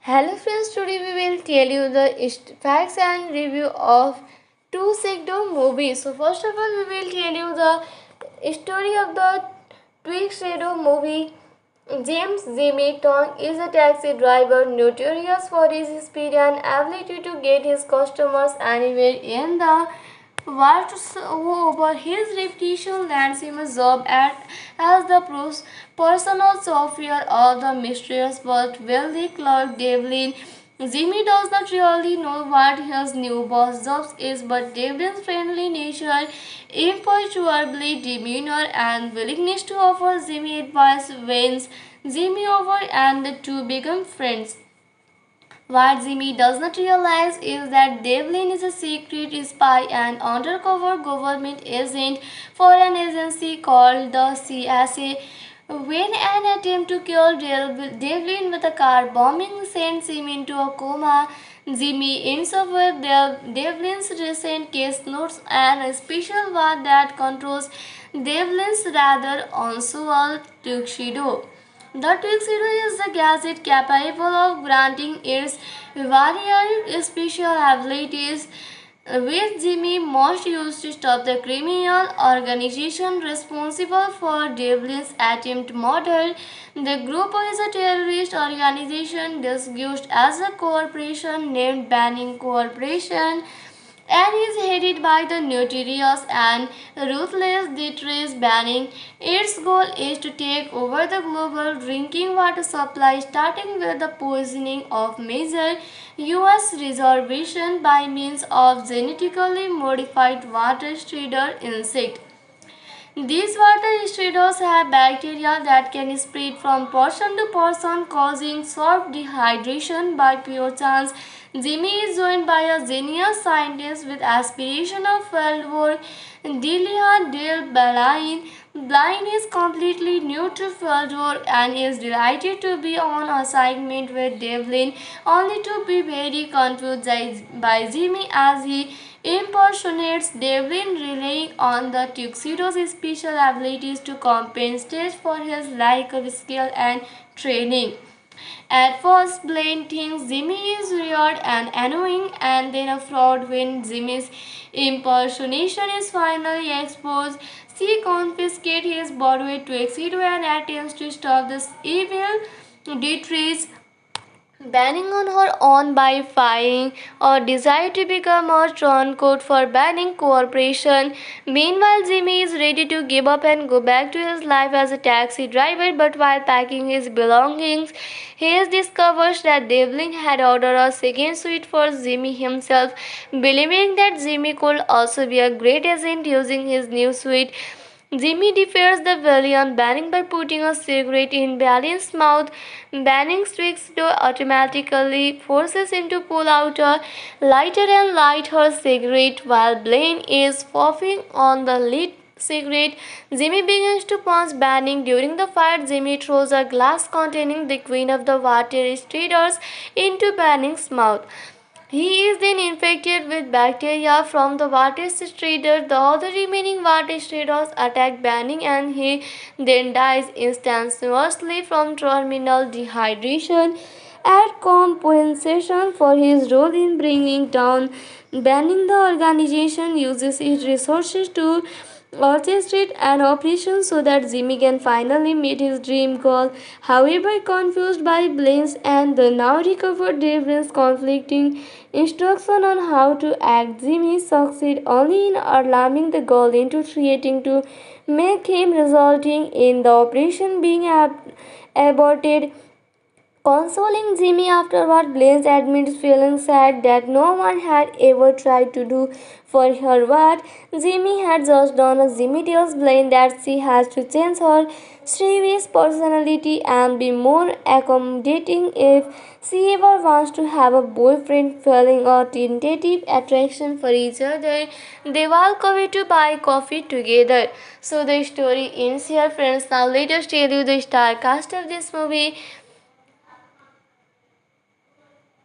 Hello friends, today we will tell you the facts and review of Tuxedo movie. So first of all, we will tell you the story of the Tuxedo movie. James Jimmy Tong is a taxi driver notorious for his speed and ability to get his customers anywhere in the over his reputation lands him a job as the personal chauffeur of the mysterious but wealthy clerk Devlin. Jimmy does not really know what his new boss job is, but Devlin's friendly nature, imperturbable demeanor, and willingness to offer Jimmy advice wins Jimmy over, and the two become friends. What Jimmy does not realize is that Devlin is a secret spy and undercover government agent for an agency called the CSA. When an attempt to kill Devlin with a car bombing sends him into a coma, Jimmy ends up with Devlin's recent case notes and a special ward that controls Devlin's rather unusual tuxedo. The tuxedo is the gadget capable of granting its varied special abilities, which Jimmy must use to stop the criminal organization responsible for Devlin's attempt murder. The group is a terrorist organization disguised as a corporation named Banning Corporation and is headed by the notorious and ruthless Dietrich Banning. Its goal is to take over the global drinking water supply, starting with the poisoning of major U.S. reservation by means of genetically modified water strider insect. These water striddles have bacteria that can spread from person to person, causing short dehydration by pure chance. Jimmy is joined by a genius scientist with aspiration of field work, Delia Dale Blaine. Blaine is completely new to field work and is delighted to be on assignment with Devlin, only to be very confused by Jimmy as he impersonates Devlin, relying on the tuxedo's special abilities to compensate for his lack of skill and training. At first, Blaine thinks Jimmy is weird and annoying, and then a fraud when Jimmy's impersonation is finally exposed. She confiscates his borrowed tuxedo and attempts to stop this evil Dietrich banning on her own by firing or desire to become a turncoat for banning cooperation. Meanwhile, Jimmy is ready to give up and go back to his life as a taxi driver, but while packing his belongings, he discovers that Devlin had ordered a second suite for Jimmy himself, believing that Jimmy could also be a great agent using his new suite. Jimmy defeats the villain Banning by putting a cigarette in Banning's mouth. Banning tricks to automatically forces him to pull out a lighter and light her cigarette while Blaine is puffing on the lit cigarette. Jimmy begins to punch Banning. During the fight, Jimmy throws a glass containing the queen of the water striders into Banning's mouth. He is then infected with bacteria from the water strider. The other remaining water striders attack Banning and he then dies instantaneously from terminal dehydration. At compensation for his role in bringing down Banning, the organization uses its resources to orchestrate an operation so that Jimmy can finally meet his dream goal. However, confused by Blaine's and the now recovered Devlin's conflicting instruction on how to act, Jimmy succeeds only in alarming the goal into creating to make him, resulting in the operation being aborted. Consoling Jimmy afterward, Blaine admits feeling sad that no one had ever tried to do for her what Jimmy had just done. Jimmy tells Blaine that she has to change her serious personality and be more accommodating if she ever wants to have a boyfriend. Feeling a tentative attraction for each other, they walk away to buy coffee together. So the story ends here, friends. Now let us tell you the star cast of this movie.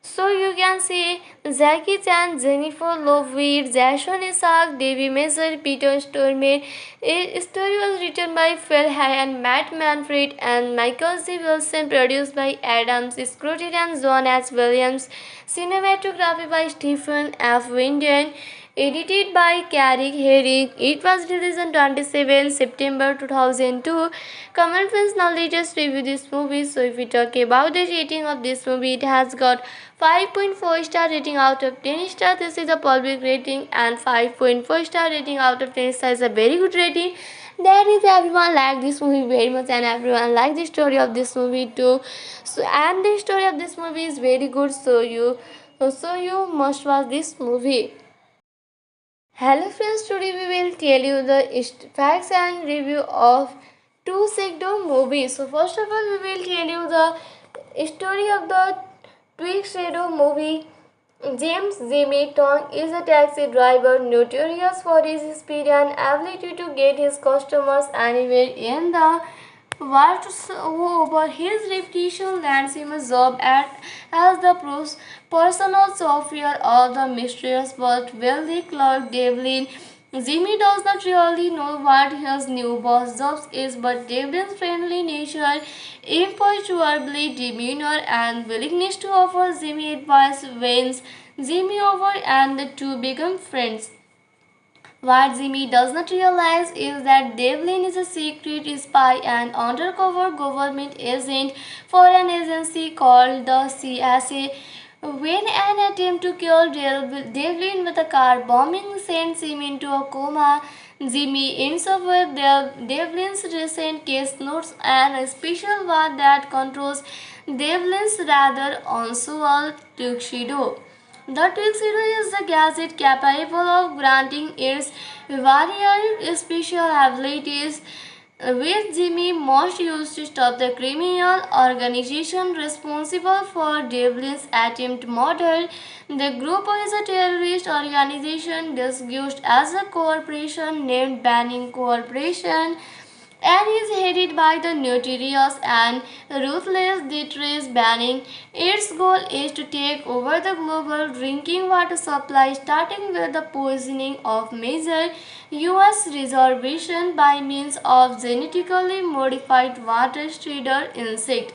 So you can see Jackie Chan, Jennifer Love Hewitt, Jason Isaac, Davey Mazer, Peter Stormare. A story was written by Phil Hay and Matt Manfred and Michael C. Wilson, produced by Adams Scrutty and John S. Williams. Cinematography by Stephen F. Winden. Edited by Carrie Herring. It was released on 27 September 2002. Common friends, now let's review this movie. So if we talk about the rating of this movie, it has got 5.4 star rating out of 10 star. This is a public rating, and 5.4 star rating out of 10 star is a very good rating. That is, everyone liked this movie very much, and everyone liked the story of this movie too. So and the story of this movie is very good. So you must watch this movie. Hello friends, today we will tell you the facts and review of Two Tuxedo movie. So first of all, we will tell you the story of the Tuxedo movie. James Jimmy Tong is a taxi driver notorious for his speed and ability to get his customers anywhere in the over his reputation lands him a job as the personal chauffeur of the mysterious but wealthy clerk Devlin. Jimmy does not really know what his new boss job is, but Devlin's friendly nature, imperturbable demeanor, and willingness to offer Jimmy advice wins Jimmy over, and the two become friends. What Jimmy does not realize is that Devlin is a secret spy and undercover government agent for an agency called the CSA. When an attempt to kill Devlin with a car bombing sends him into a coma, Jimmy ends up with Devlin's recent case notes and a special ward that controls Devlin's rather unusual tuxedo. The tuxedo is the gadget capable of granting its variant special abilities, which Jimmy must use to stop the criminal organization responsible for Devlin's attempt murder. The group is a terrorist organization disguised as a corporation named Banning Corporation and is headed by the notorious and ruthless Dietrich Banning. Its goal is to take over the global drinking water supply, starting with the poisoning of major U.S. reservation by means of genetically modified water strider insect.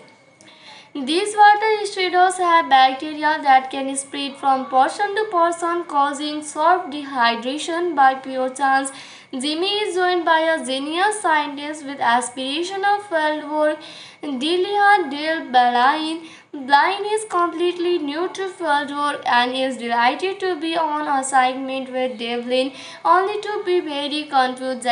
These water stridos have bacteria that can spread from person to person, causing soft dehydration by pure chance. Jimmy is joined by a genius scientist with aspiration of field work, Delia Dale Blaine. Blaine is completely new to field work and is delighted to be on assignment with Devlin, only to be very confused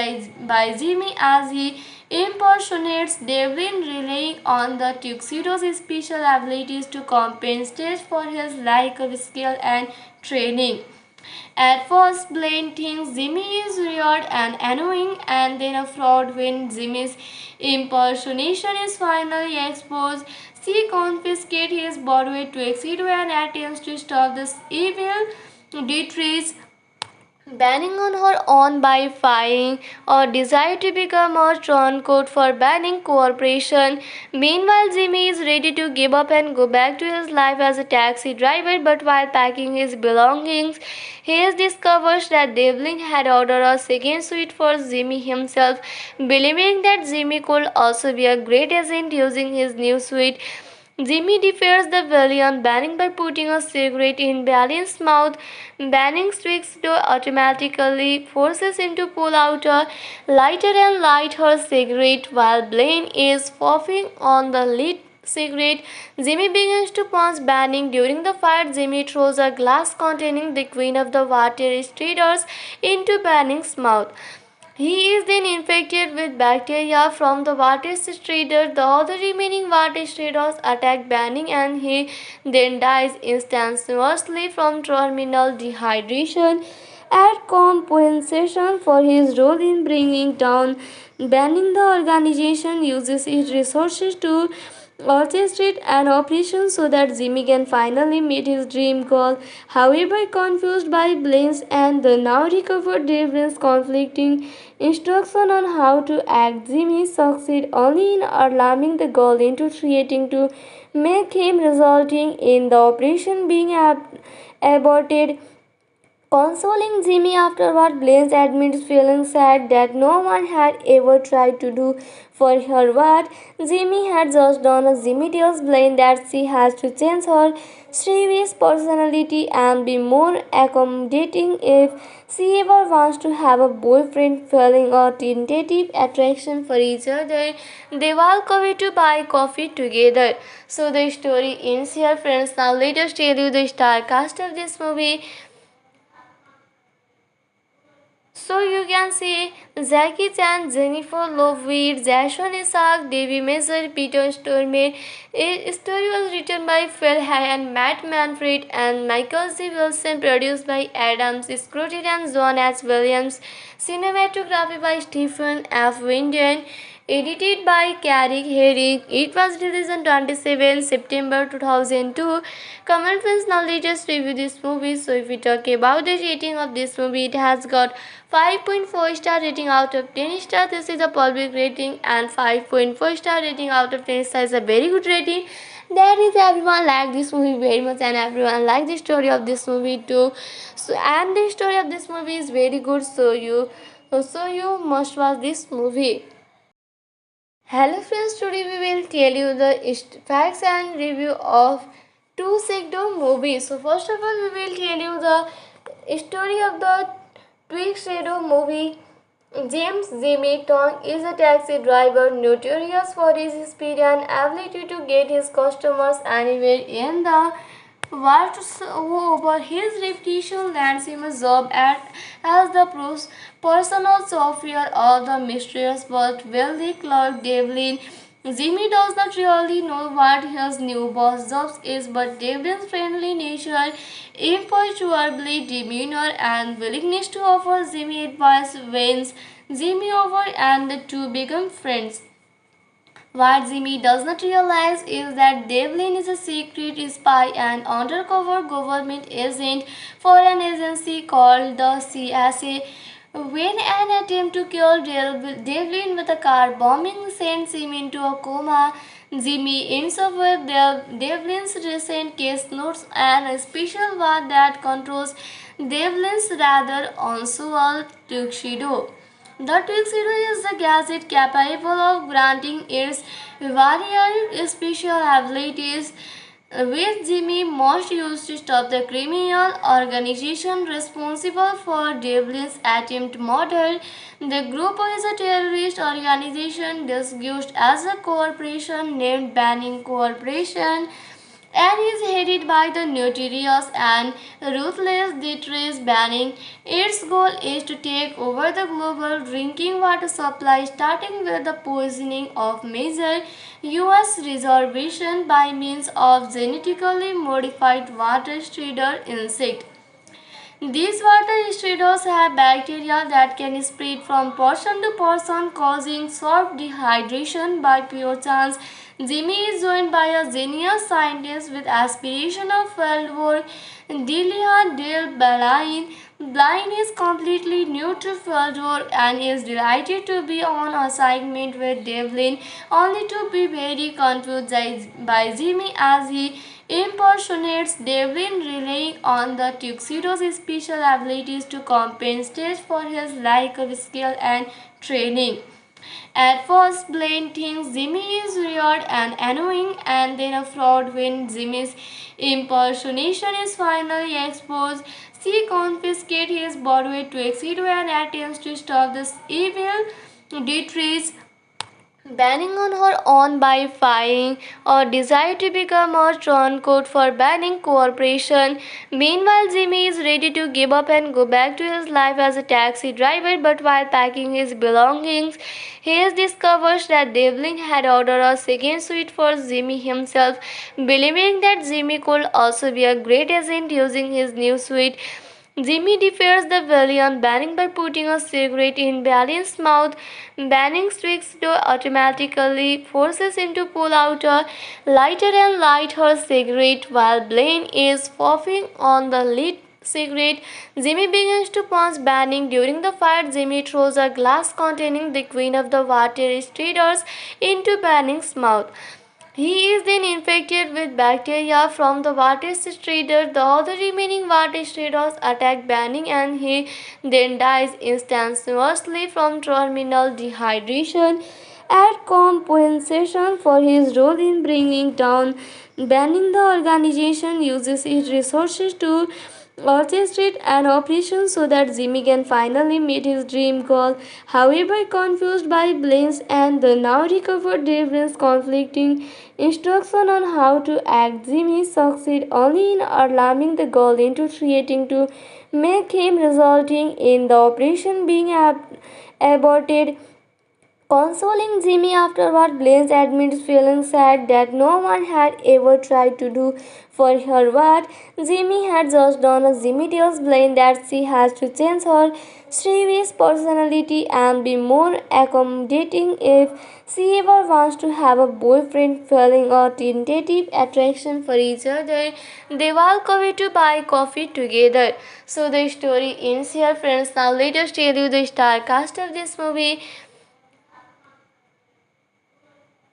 by Jimmy as he impersonates Devlin, relying on the tuxedo's special abilities to compensate for his lack of skill and training. At first, Blaine thinks Jimmy is weird and annoying, and then a fraud when Jimmy's impersonation is finally exposed. She confiscates his borrowed tuxedo and attempts to stop this evil Dietrich Banning on her own by firing or desire to become a turncoat for Banning Corporation. Meanwhile, Jimmy is ready to give up and go back to his life as a taxi driver, but while packing his belongings, he discovers that Devlin had ordered a second suite for Jimmy himself, believing that Jimmy could also be a great agent using his new suite. Jimmy defeats the villain Banning by putting a cigarette in Banning's mouth. Banning tweaks to automatically forces him to pull out a lighter and light her cigarette while Blaine is puffing on the lit cigarette. Jimmy begins to punch Banning. During the fight, Jimmy throws a glass containing the queen of the water striders into Banning's mouth. He is then infected with bacteria from the water strider. The other remaining water striders attack Banning and he then dies instantaneously from terminal dehydration. As compensation for his role in bringing down Banning, the organization uses its resources to orchestrate an operation so that Jimmy can finally meet his dream goal. However, confused by Blaine's and the now recovered Devlin's conflicting instruction on how to act, Jimmy succeeds only in alarming the goal into threatening to make him, resulting in the operation being aborted. Consoling Jimmy afterward, Blaine admits feeling sad that no one had ever tried to do for her what Jimmy had just done. Jimmy tells Blaine that she has to change her serious personality and be more accommodating if she ever wants to have a boyfriend. Feeling a tentative attraction for each other, they walk away to buy coffee together. So the story ends here, friends. Now let us tell you the star cast of this movie. So you can see Jackie Chan, Jennifer Love Hewitt, Jason Isaac, Davy Mazer, Peter Stormare. A story was written by Phil Hay and Matt Manfred and Michael C. Wilson, produced by Adam Scrutton and John H. Williams. Cinematography by Stephen F. Winden. Edited by Carrick Herring. It was released on 27 September 2002. Common friends, now let us review this movie. So if we talk about the rating of this movie, it has got 5.4 star rating out of 10 star. This is a public rating, and 5.4 star rating out of 10 star is a very good rating. That is, everyone liked this movie very much, and everyone liked the story of this movie too. So and the story of this movie is very good. So you must watch this movie. Hello friends, today we will tell you the facts and review of Two Tuxedo movie. So first of all, we will tell you the story of the Tuxedo movie. James Jimmy Tong is a taxi driver notorious for his speed and ability to get his customers anywhere in the over his reputation lands him a job as the personal chauffeur of the mysterious but wealthy clerk Devlin. Jimmy does not really know what his new boss' job is, but Devlin's friendly nature, imperturbable demeanor, and willingness to offer Jimmy advice wins Jimmy over, and the two become friends. What Jimmy does not realize is that Devlin is a secret spy and undercover government agent for an agency called the CSA. When an attempt to kill Devlin with a car bombing sends him into a coma, Jimmy ends up with Devlin's recent case notes and a special ward that controls Devlin's rather unusual tuxedo. The tuxedo is a gadget capable of granting its various special abilities, which Jimmy must use to stop the criminal organization responsible for Devlin's attempt murder. The group is a terrorist organization disguised as a corporation named Banning Corporation and is headed by the notorious and ruthless Dietrich Banning. Its goal is to take over the global drinking water supply, starting with the poisoning of major U.S. reservation by means of genetically modified water strider insect. These water striddles have bacteria that can spread from person to person, causing soft dehydration by pure chance. Jimmy is joined by a genius scientist with aspiration of field work, Delia Dale Blaine. Blaine is completely new to field work and is delighted to be on assignment with Devlin, only to be very confused by Jimmy as he impersonates Devlin, relying on the tuxedo's special abilities to compensate for his lack of skill and training. At first, Blaine thinks Jimmy is weird and annoying, and then a fraud. When Jimmy's impersonation is finally exposed, she confiscates his borrowed tuxedo and attempts to stop this evil Dietrich Banning on her own by firing or desire to become a turncoat for Banning Corporation. Meanwhile, Jimmy is ready to give up and go back to his life as a taxi driver, but while packing his belongings, he discovers that Devlin had ordered a second suite for Jimmy himself, believing that Jimmy could also be a great agent using his new suite. Jimmy defeats the villain Banning by putting a cigarette in Banning's mouth. Banning speaks to automatically forces him to pull out a lighter and light her cigarette while Blaine is puffing on the lit cigarette. Jimmy begins to punch Banning. During the fight, Jimmy throws a glass containing the Queen of the Water Striders into Banning's mouth. He is then infected with bacteria from the water strider. The other remaining water striders attack Banning and he then dies instantaneously from terminal dehydration. At compensation for his role in bringing down Banning, the organization uses its resources to orchestrate an operation so that Jimmy can finally meet his dream goal. However, confused by Blaine's and the now recovered Devlin's conflicting instruction on how to act, Jimmy succeeds only in alarming the goal into creating to make him, resulting in the operation being aborted. Consoling Jimmy afterward, Blaine admits feeling sad that no one had ever tried to do for her what Jimmy had just done. Jimmy tells Blaine that she has to change her Stevie's personality and be more accommodating if she ever wants to have a boyfriend. Feeling a tentative attraction for each other, they walk away to buy coffee together. So the story ends here, friends. Now let us tell you the star cast of this movie.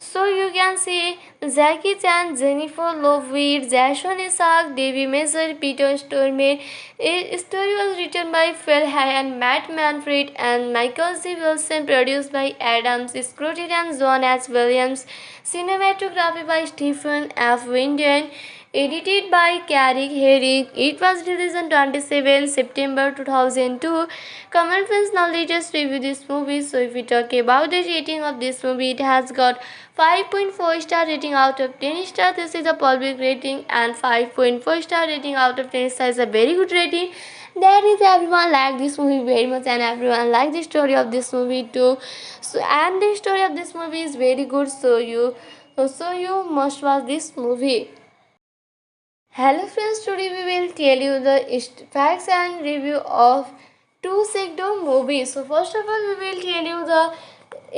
So you can see Jackie Chan, Jennifer Love Hewitt, Jason Isaac, Davy Mazer, Peter Stormare. A story was written by Phil Hay and Matt Manfred and Michael C. Wilson, produced by Adam Scott and John H. Williams, cinematography by Stephen F. Winden, edited by Carrick Herring. It was released on 27 September 2002. Comment friends, now let us review this movie. So if we talk about the rating of this movie, it has got 5.4 star rating out of 10 stars. This is a public rating, and 5.4 star rating out of 10 stars is a very good rating. That is, everyone liked this movie very much and everyone liked the story of this movie too. So and the story of this movie is very good, so you must watch this movie. Hello friends, today we will tell you the facts and review of two Tuxedo movie. So first of all, we will tell you the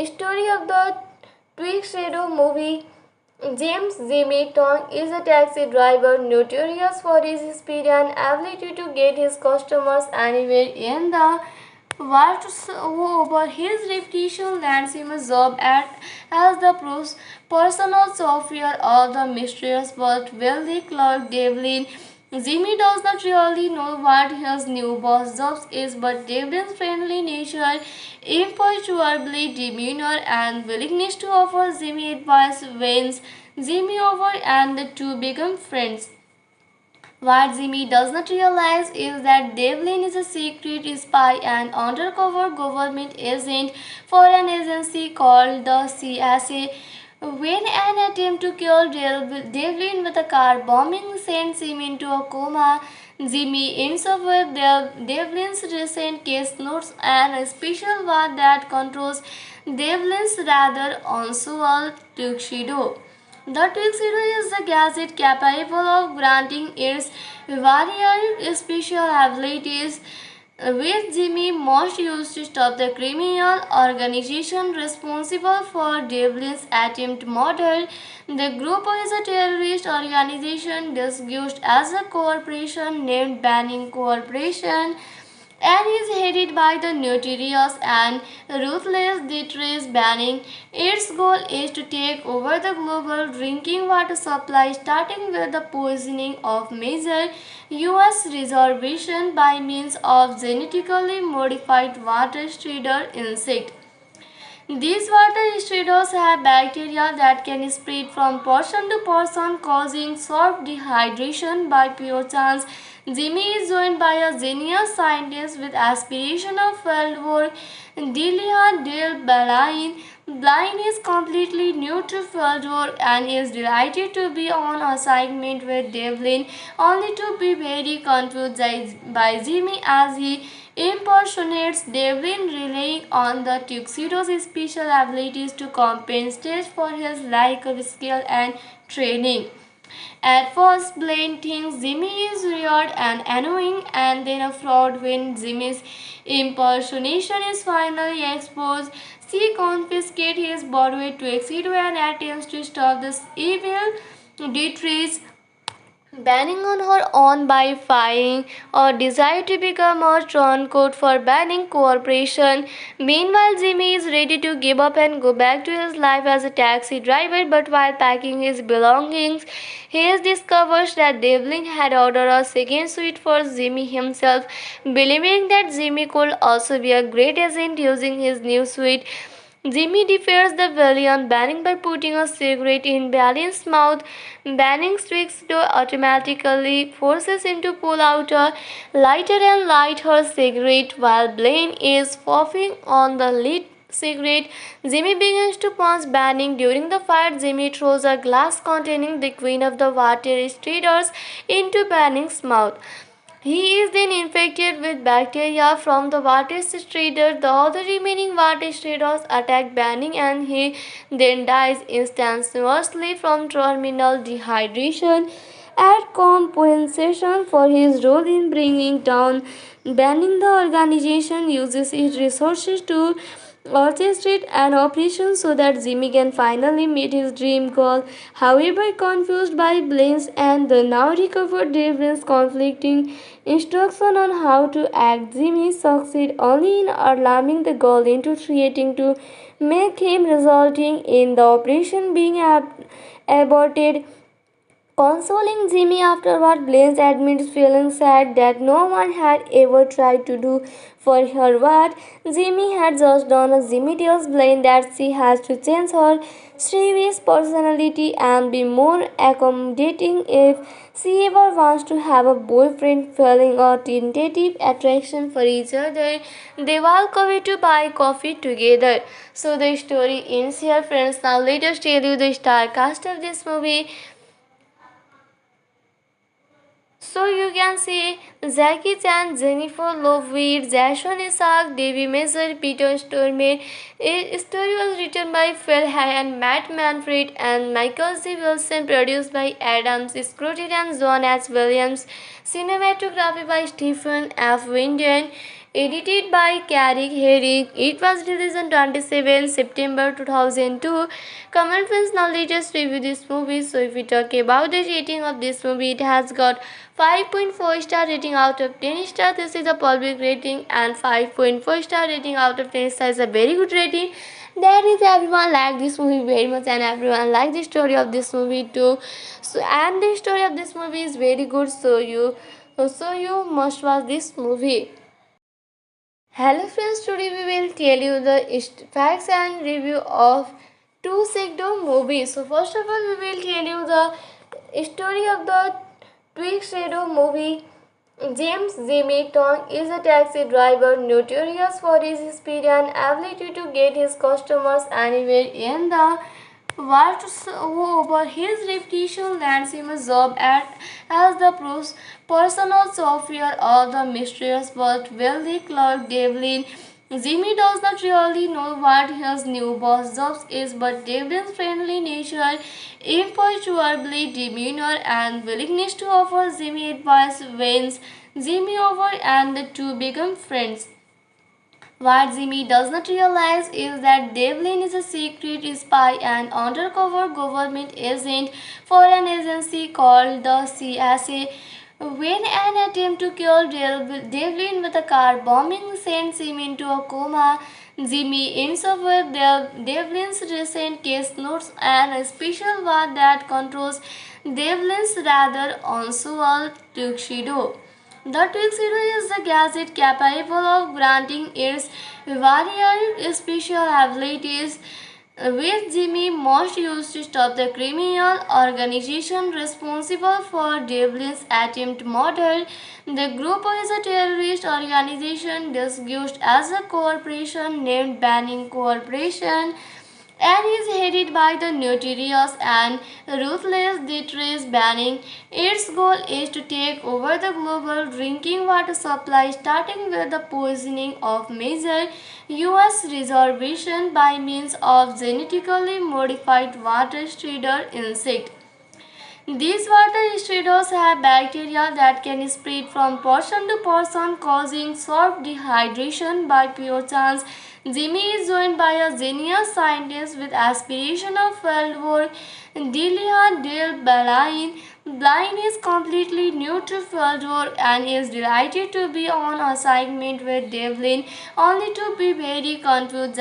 story of the Tuxedo movie. James Jimmy Tong is a taxi driver notorious for his speed and ability to get his customers anywhere in the over his reputation lands him a job as the personal chauffeur of the mysterious but wealthy clerk Devlin. Jimmy does not really know what his new boss' job is, but Devlin's friendly nature, imperturbable demeanor, and willingness to offer Jimmy advice wins Jimmy over, and the two become friends. What Jimmy does not realize is that Devlin is a secret spy and undercover government agent for an agency called the CSA. When an attempt to kill Devlin with a car bombing sends him into a coma, Jimmy ends up with Devlin's recent case notes and a special ward that controls Devlin's rather unusual tuxedo. The tuxedo is a gadget capable of granting its varied special abilities, which Jimmy must use to stop the criminal organization responsible for Devlin's attempt murder. The group is a terrorist organization disguised as a corporation named Banning Corporation and is headed by the notorious and ruthless Dietrich Banning. Its goal is to take over the global drinking water supply, starting with the poisoning of major U.S. reservation by means of genetically modified water strider insect. These water striders have bacteria that can spread from person to person, causing short dehydration by pure chance. Jimmy is joined by a genius scientist with aspiration of field work, Delia Dale Blaine. Blaine is completely new to field work and is delighted to be on assignment with Devlin, only to be very confused by Jimmy as he impersonates Devlin, relying on the tuxedo's special abilities to compensate for his lack of skill and training. At first, Blaine thinks Jimmy is weird and annoying, and then a fraud when Jimmy's impersonation is finally exposed. She confiscates his body to Exedo and attempts to stop this evil Dietrich banning on her own by firing or desire to become a turncoat for banning cooperation. Meanwhile, Jimmy is ready to give up and go back to his life as a taxi driver, but while packing his belongings, he discovers that Devlin had ordered a second suite for Jimmy himself, believing that Jimmy could also be a great agent using his new suite. Jimmy defeats the villain Banning by putting a cigarette in Ballion's mouth. Banning switches to automatically forces him to pull out a lighter and light her cigarette while Blaine is puffing on the lit cigarette. Jimmy begins to punch Banning. During the fight, Jimmy throws a glass containing the Queen of the Water Striders into Banning's mouth. He is then infected with bacteria from the water strider. The other remaining water striders attack Banning and he then dies instantaneously from terminal dehydration. As compensation for his role in bringing down Banning, the organization uses its resources to orchestrate an operation so that Jimmy can finally meet his dream goal. However, confused by Blaine's and the now recovered Devlin's conflicting instruction on how to act, Jimmy succeeds only in alarming the goal into threatening to make him, resulting in the operation being aborted. Consoling Jimmy afterward, Blaine admits feeling sad that no one had ever tried to do for her what Jimmy had just done. Jimmy tells Blaine that she has to change her serious personality and be more accommodating if she ever wants to have a boyfriend. Feeling a tentative attraction for each other, they walk away to buy coffee together. So the story ends here, friends. Now let us tell you the star cast of this movie. So you can see Jackie Chan, Jennifer Love Hewitt, Jason Isaac, Davy Mazer, Peter Stormare. A story was written by Phil Hay and Matt Manfred and Michael C. Wilson, produced by Adam Scrooge and John H. Williams. Cinematography by Stephen F. Winden. Edited by Carrick Herrick. It was released on 27 September 2002. Comment friends, now let us review this movie. So if we talk about the rating of this movie, it has got 5.4 star rating out of 10 star. This is a public rating, and 5.4 star rating out of 10 star is a very good rating. That is, everyone liked this movie very much and everyone liked the story of this movie too. So and the story of this movie is very good, so you must watch this movie. Hello friends, today we will tell you the facts and review of two Tuxedo movie. So first of all, we will tell you the story of the Tuxedo movie. James Jimmy Tong is a taxi driver notorious for his speed and ability to get his customers anywhere in the over his reputation lands him a job as the personal chauffeur of the mysterious but wealthy clerk Devlin. Jimmy does not really know what his new boss' job is, but Devlin's friendly nature, imperturbable demeanor, and willingness to offer Jimmy advice wins Jimmy over, and the two become friends. What Jimmy does not realize is that Devlin is a secret spy and undercover government agent for an agency called the CSA. When an attempt to kill Devlin with a car bombing sends him into a coma, Jimmy ends up with Devlin's recent case notes and a special ward that controls Devlin's rather unusual tuxedo. The tuxedo is the gadget capable of granting its various special abilities, which Jimmy must use to stop the criminal organization responsible for Devlin's attempt murder. The group is a terrorist organization disguised as a corporation named Banning Corporation and is headed by the notorious and ruthless Dietrich Banning. Its goal is to take over the global drinking water supply, starting with the poisoning of major U.S. reservations by means of genetically modified water strider insect. These water mosquitoes have bacteria that can spread from person to person, causing soft dehydration by pure chance. Jimmy is joined by a genius scientist with aspiration of field work, Delia Dale Balain. Blaine is completely new to field work and is delighted to be on assignment with Devlin, only to be very confused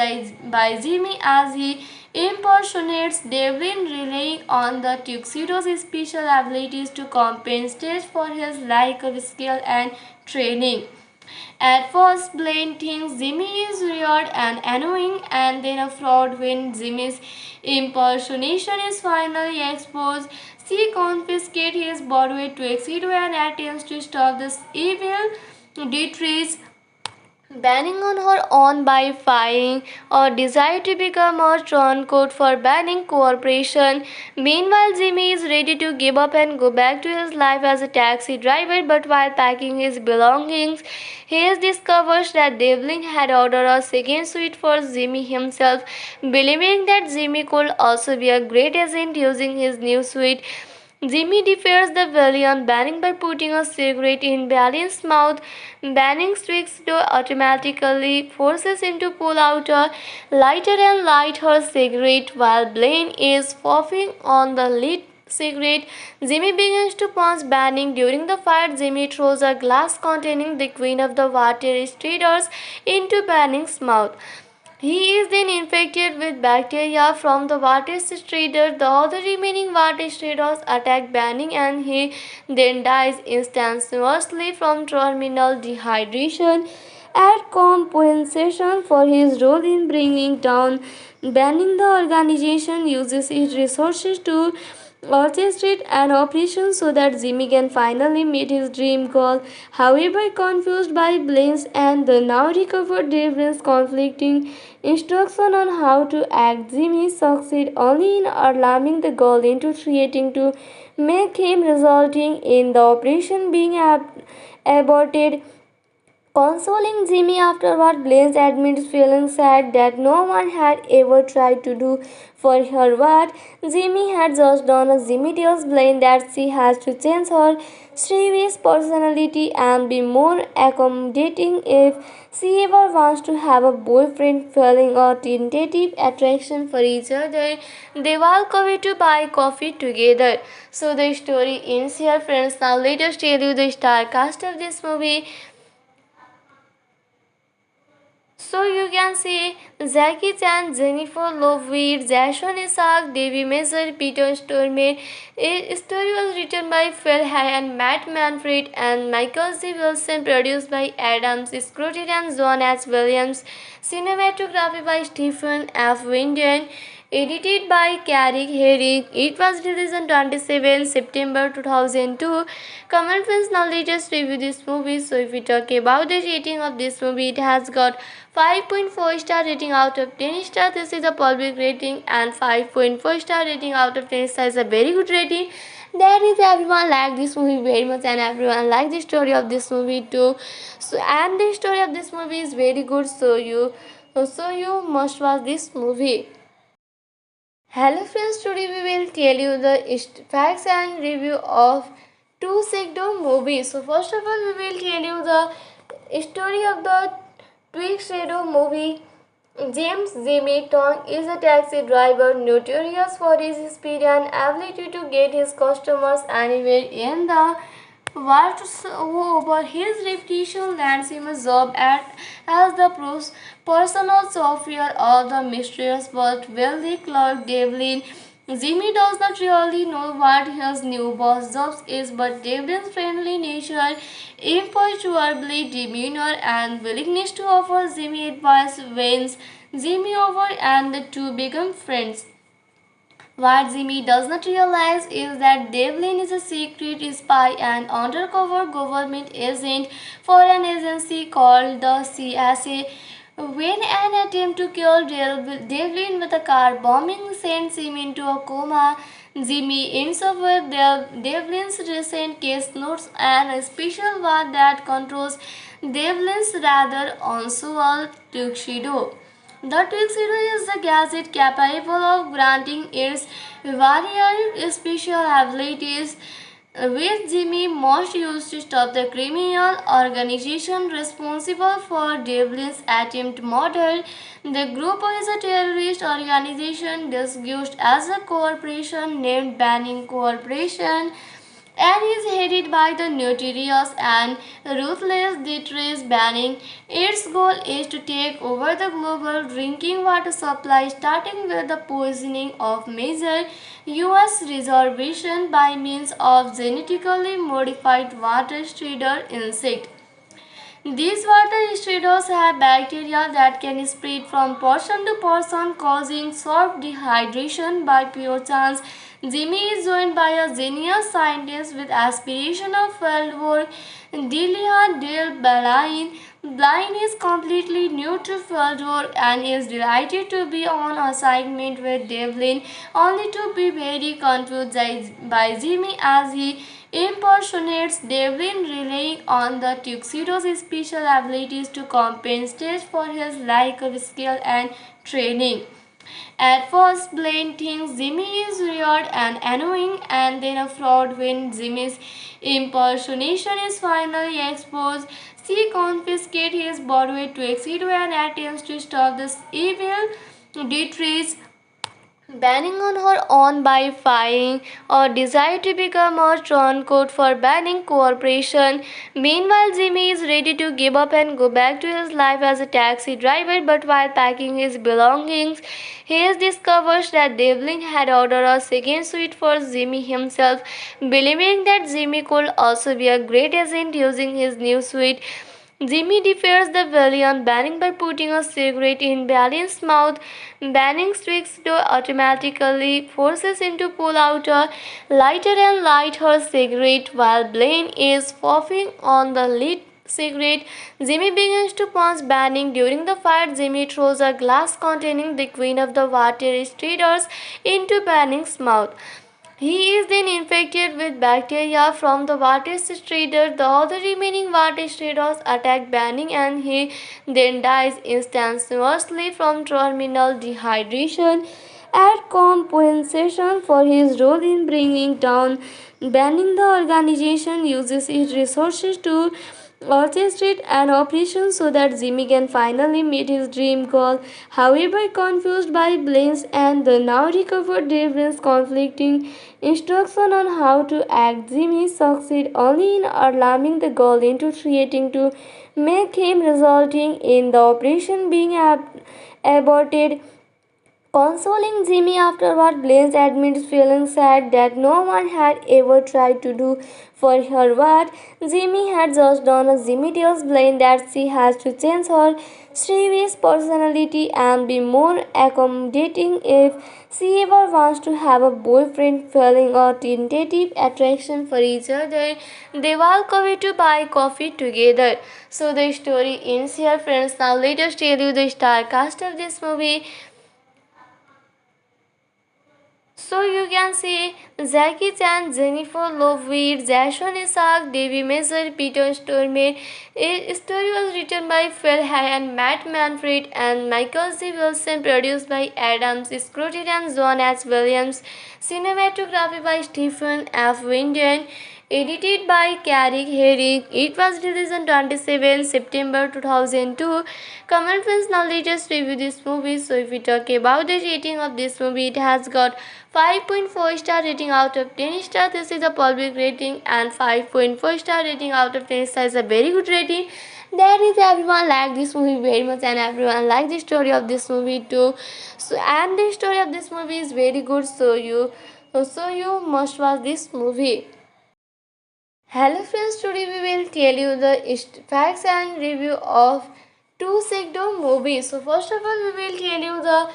by Jimmy as he impersonates Devlin, relying on the tuxedo's special abilities to compensate for his lack of skill and training. At first, Blaine thinks Jimmy is weird and annoying, and then a fraud when Jimmy's impersonation is finally exposed. She confiscates his borrowed tuxedo and attempts to stop this evil Dietrich banning on her own by firing or desire to become a turncoat for banning cooperation. Meanwhile, Jimmy is ready to give up and go back to his life as a taxi driver, but while packing his belongings, he discovers that Devlin had ordered a second suite for Jimmy himself, believing that Jimmy could also be a great agent using his new suite. Jimmy defies the villain, banning by putting a cigarette in Ballin's mouth. Banning tricks to automatically forces him to pull out a lighter and light her cigarette while Blaine is puffing on the lit cigarette. Jimmy begins to punch Banning. During the fight, Jimmy throws a glass containing the queen of the water striders into Banning's mouth. He is then infected with bacteria from the water strider. The other remaining water striders attack Banning and he then dies instantaneously from terminal dehydration. As compensation for his role in bringing down Banning, the organization uses its resources to orchestrate an operation so that Jimmy can finally meet his dream goal. However, confused by Blaine's and the now recovered Devlin's conflicting instruction on how to act, Jimmy succeeds only in alarming the goal into creating to make him, resulting in the operation being aborted. Consoling Jimmy afterward, Blaine admits feeling sad that no one had ever tried to do for her what Jimmy had just done. Jimmy tells Blaine that she has to change her serious personality and be more accommodating if she ever wants to have a boyfriend. Feeling a tentative attraction for each other, they walk away to buy coffee together. So the story ends here, friends. Now let us tell you the star cast of this movie. So you can see Jackie Chan, Jennifer Love Hewitt, Jason Isaac, Debbie Mazar, Peter Stormare. A story was written by Phil Hay and Matt Manfred and Michael C. Wilson, produced by Adam Scrutty and John H. Williams. Cinematography by Stephen F. Winden. Edited by Carrick Herrick. It was released on 27 September 2002. Comment friends, now let us review this movie. So if we talk about the rating of this movie, it has got 5.4 star rating out of 10 star. This is a public rating, and 5.4 star rating out of 10 star is a very good rating. That is, everyone liked this movie very much and everyone liked the story of this movie too. So and the story of this movie is very good, so you must watch this movie. Hello friends, today we will tell you the facts and review of two Tuxedo movie. So first of all, we will tell you the story of the Tuxedo movie. James Jimmy Tong is a taxi driver notorious for his speed and ability to get his customers anywhere in the world. Over his reputation lands him a job as the personal chauffeur of the mysterious but wealthy clerk Devlin. Jimmy does not really know what his new boss' job is, but Devlin's friendly nature, imperturbable demeanor, and willingness to offer Jimmy advice wins Jimmy over, and the two become friends. What Jimmy does not realize is that Devlin is a secret spy and undercover government agent for an agency called the CSA. When an attempt to kill Devlin with a car bombing sends him into a coma, Jimmy ends up with Devlin's recent case notes and a special ward that controls Devlin's rather unusual tuxedo. The tuxedo is the gadget capable of granting its various special abilities, which Jimmy most used to stop the criminal organization responsible for Devlin's attempt murder. The group is a terrorist organization disguised as a corporation named Banning Corporation and is headed by the notorious and ruthless Dietrich Banning. Its goal is to take over the global drinking water supply, starting with the poisoning of major U.S. reservation by means of genetically modified water strider insect. These water striddles have bacteria that can spread from person to person, causing soft dehydration by pure chance. Jimmy is joined by a genius scientist with aspiration of field work, Delia Dale Blaine. Blaine is completely new to field work and is delighted to be on assignment with Devlin, only to be very confused by Jimmy as he impersonates Devlin, relying on the tuxedo's special abilities to compensate for his lack of skill and training. At first, Blaine thinks Jimmy is weird and annoying, and then a fraud when Jimmy's impersonation is finally exposed. She confiscates his borrowed tuxedo and attempts to stop this evil Dietrich banning on her own by firing or desire to become a turncoat for Banning Corporation. Meanwhile, Jimmy is ready to give up and go back to his life as a taxi driver, but while packing his belongings, he discovers that Devlin had ordered a second suite for Jimmy himself, believing that Jimmy could also be a great agent using his new suite. Jimmy defeats the villain Banning by putting a cigarette in Banning's mouth. Banning tweaks to automatically forces him to pull out a lighter and light her cigarette while Blaine is puffing on the lit cigarette. Jimmy begins to punch Banning. During the fight, Jimmy throws a glass containing the queen of the water striders into Banning's mouth. He is then infected with bacteria from the water strider. The other remaining water striders attack Banning and he then dies instantaneously from terminal dehydration. At compensation for his role in bringing down Banning, the organization uses its resources to orchestrate an operation so that Jimmy can finally meet his dream goal. However, confused by Blaine's and the now recovered Devlin's conflicting instruction on how to act, Jimmy succeeds only in alarming the goal into creating to make him, resulting in the operation being aborted. Consoling Jimmy afterward, Blaine admits feeling sad that no one had ever tried to do for her what Jimmy had just done. Jimmy tells Blaine that she has to change her serious personality and be more accommodating if she ever wants to have a boyfriend. Feeling a tentative attraction for each other, they walk away to buy coffee together. So the story ends here, friends. Now let us tell you the star cast of this movie. So you can see Jackie Chan, Jennifer Love Hewitt, Jason Isaac, Davy Mazer, Peter Stormare. A story was written by Phil Hay and Matt Manfred and Michael C. Wilson, produced by Adam Scrooge and John H. Williams. Cinematography by Stephen F. Winden. Edited by Carrick Herrick. It was released on 27 September 2002. Comment friends, now let us review this movie. So if we talk about the rating of this movie, it has got 5.4 star rating out of 10 star. This is a public rating, and 5.4 star rating out of 10 star is a very good rating. That is, everyone liked this movie very much and everyone liked the story of this movie too. So and the story of this movie is very good, so you must watch this movie. Hello friends, today we will tell you the facts and review of two Tuxedo movie. So first of all, we will tell you the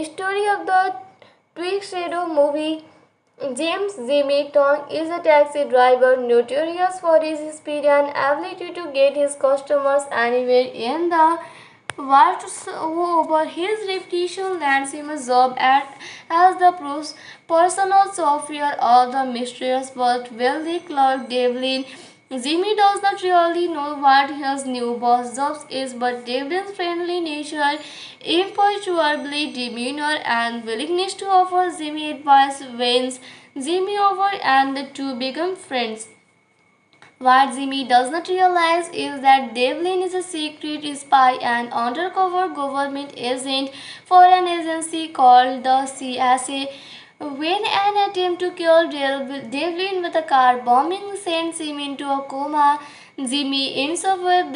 story of the Tuxedo movie. James Jimmy Tong is a taxi driver notorious for his speed and ability to get his customers anywhere in the world. Over his reputation lands him a job as the personal chauffeur of the mysterious but wealthy Clark Devlin. Jimmy does not really know what his new boss job is, but Devlin's friendly nature, imperturbable demeanor, and willingness to offer Jimmy advice wins Jimmy over, and the two become friends. What Jimmy does not realize is that Devlin is a secret spy and undercover government agent for an agency called the CSA. When an attempt to kill Devlin with a car bombing sends him into a coma, Jimmy ends up with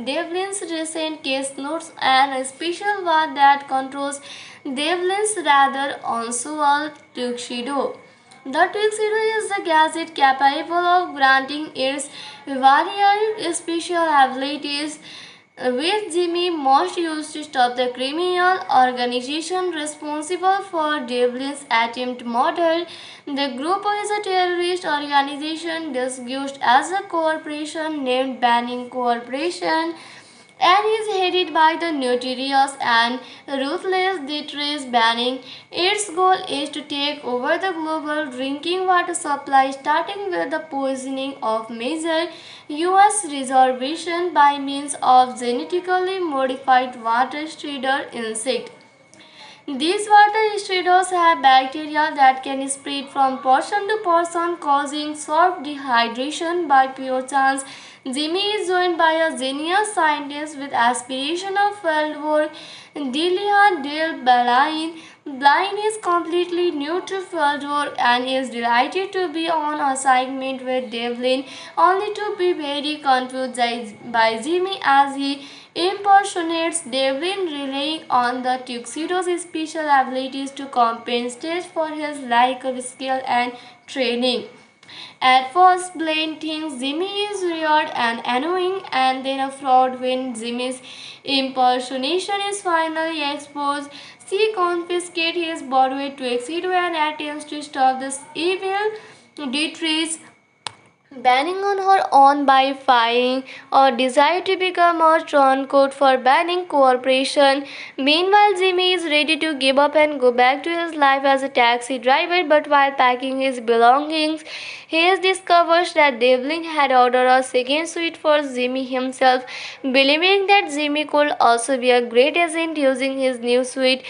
Devlin's recent case notes and a special one that controls Devlin's rather unusual tuxedo. The tuxedo is the gadget capable of granting its various special abilities, which Jimmy must use to stop the criminal organization responsible for Devlin's attempt murder. The group is a terrorist organization disguised as a corporation named Banning Corporation and is headed by the notorious and ruthless Dietrich Banning. Its goal is to take over the global drinking water supply, starting with the poisoning of major U.S. reservations by means of genetically modified water strider insect. These water strides have bacteria that can spread from person to person, causing soft dehydration by pure chance. Jimmy is joined by a genius scientist with aspiration of field work, Delia Dale Blaine. Blaine is completely new to field work and is delighted to be on assignment with Devlin, only to be very confused by Jimmy as he impersonates Devlin, relying on the tuxedo's special abilities to compensate for his lack of skill and training. At first, Blaine thinks Jimmy is weird and annoying, and then a fraud when Jimmy's impersonation is finally exposed. She confiscates his borrowed tuxedo and attempts to stop this evil Dietrich banning on her own by firing or desire to become a turncoat for banning cooperation. Meanwhile, Jimmy is ready to give up and go back to his life as a taxi driver, but while packing his belongings, he discovers that Devlin had ordered a second suite for Jimmy himself, believing that Jimmy could also be a great agent using his new suite.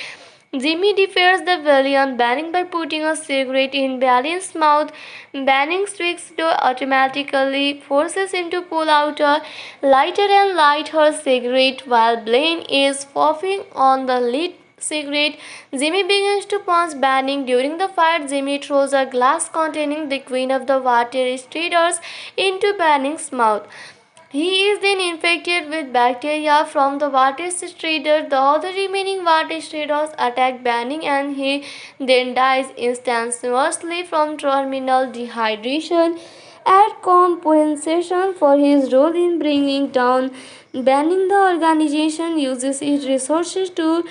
Jimmy defeats the villain Banning by putting a cigarette in Banning's mouth. Banning tweaks to automatically forces him to pull out a lighter and light her cigarette while Blaine is puffing on the lit cigarette. Jimmy begins to punch Banning. During the fight, Jimmy throws a glass containing the queen of the water striders into Banning's mouth. He is then infected with bacteria from the water strider. The other remaining water striders attack Banning and he then dies instantaneously from terminal dehydration. At compensation for his role in bringing down Banning, the organization uses its resources to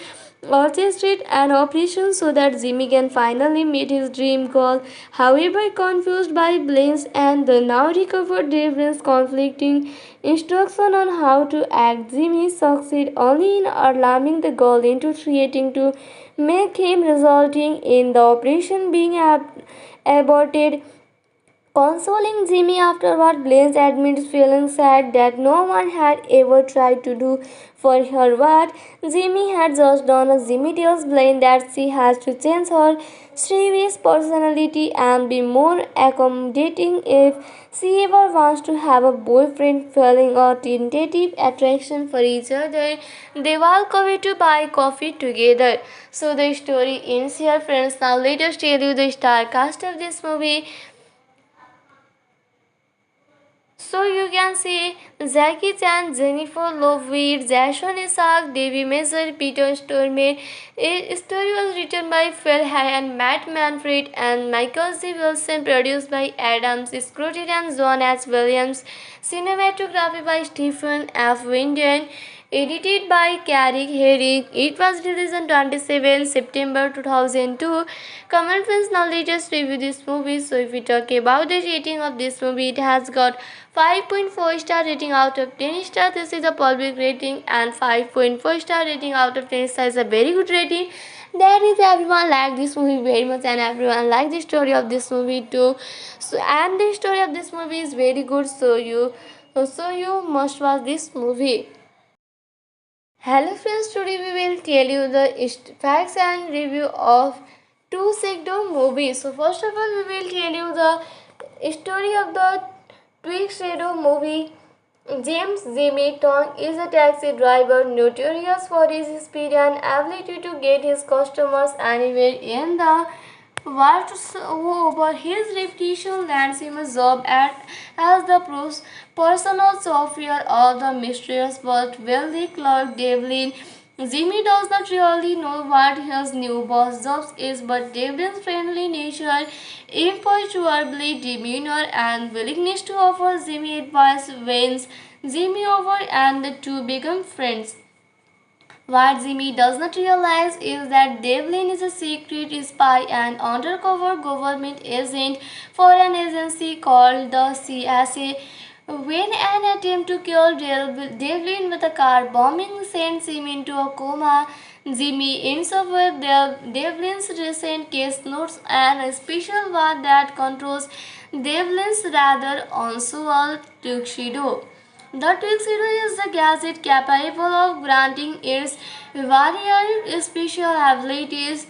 orchestrate an operation so that Jimmy can finally meet his dream goal. However, confused by Blaine's and the now recovered Devlin's conflicting instruction on how to act, Jimmy succeeds only in alarming the goal into creating to make him, resulting in the operation being aborted. Consoling Jimmy afterward, Blaine admits feeling sad that no one had ever tried to do for her what Jimmy had just done. Jimmy tells Blaine that she has to change her serious personality and be more accommodating if she ever wants to have a boyfriend, feeling a tentative attraction for each other. They walk away to buy coffee together. So the story ends here, friends. Now let us tell you the star cast of this movie. So you can see Jackie Chan, Jennifer Love Hewitt, Jason Isaac, Davy Mazer, Peter Stormare. A story was written by Phil Hay and Matt Manfred and Michael C. Wilson, produced by Adam Scrutty and John H. Williams. Cinematography by Stephen F. Winden. edited by Carrie Herring. It was released on 27 September 2002. Comment friends, now let us review this movie. So if we talk about the rating of this movie, it has got 5.4 star rating out of 10 star. This is a public rating, and 5.4 star rating out of 10 star is a very good rating. That is, everyone liked this movie very much, and everyone liked the story of this movie too. So and the story of this movie is very good, so you must watch this movie. Hello friends, today we will tell you the facts and review of two Tuxedo movie. So first of all, we will tell you the story of the Tuxedo movie. James Jimmy Tong is a taxi driver notorious for his speed and ability to get his customers anywhere in the over his reputation lands him a job as the personal chauffeur of the mysterious but wealthy clerk Devlin. Jimmy does not really know what his new boss' job is, but Devlin's friendly nature, imperturbable demeanor, and willingness to offer Jimmy advice wins Jimmy over, and the two become friends. What Jimmy does not realize is that Devlin is a secret spy and undercover government agent for an agency called the CSA. When an attempt to kill Devlin with a car bombing sends him into a coma, Jimmy ends up with Devlin's recent case notes and a special ward that controls Devlin's rather unusual tuxedo. The tuxedo is the gadget capable of granting its varied special abilities,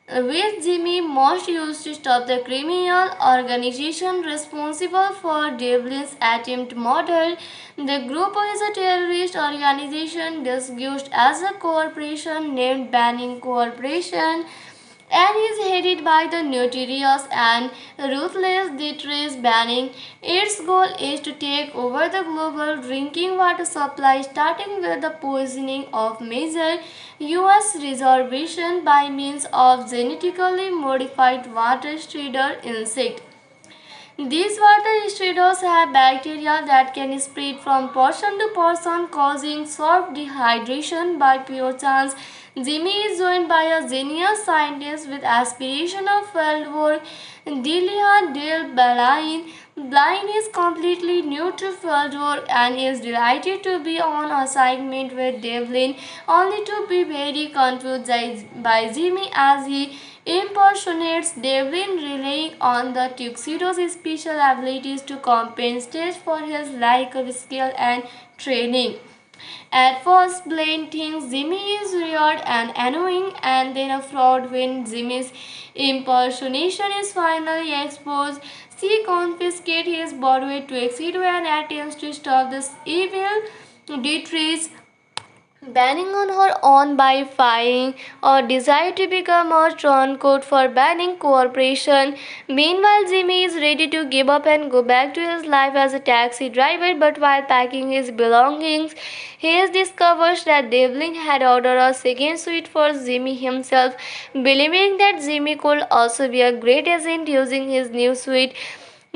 which Jimmy must use to stop the criminal organization responsible for Devlin's attempt murder. The group is a terrorist organization disguised as a corporation named Banning Corporation and is headed by the notorious and ruthless Dietrich Banning. Its goal is to take over the global drinking water supply, starting with the poisoning of major U.S. reservation by means of genetically modified water strider insect. These water striddles have bacteria that can spread from person to person, causing soft dehydration by pure chance. Jimmy is joined by a genius scientist with aspiration of field work, Delia Dale Blaine. Blaine is completely new to field work and is delighted to be on assignment with Devlin, only to be very confused by Jimmy as he impersonates Devlin, relying on the tuxedo's special abilities to compensate for his lack of skill and training. At first, Blaine thinks Jimmy is weird and annoying, and then a fraud when Jimmy's impersonation is finally exposed. She confiscates his borrowed tuxedo and attempts to stop this evil Dietrich banning on her own by firing or desire to become a turncoat for Banning Corporation. Meanwhile, Jimmy is ready to give up and go back to his life as a taxi driver, but while packing his belongings, he discovers that Devlin had ordered a second suite for Jimmy himself, believing that Jimmy could also be a great agent using his new suite.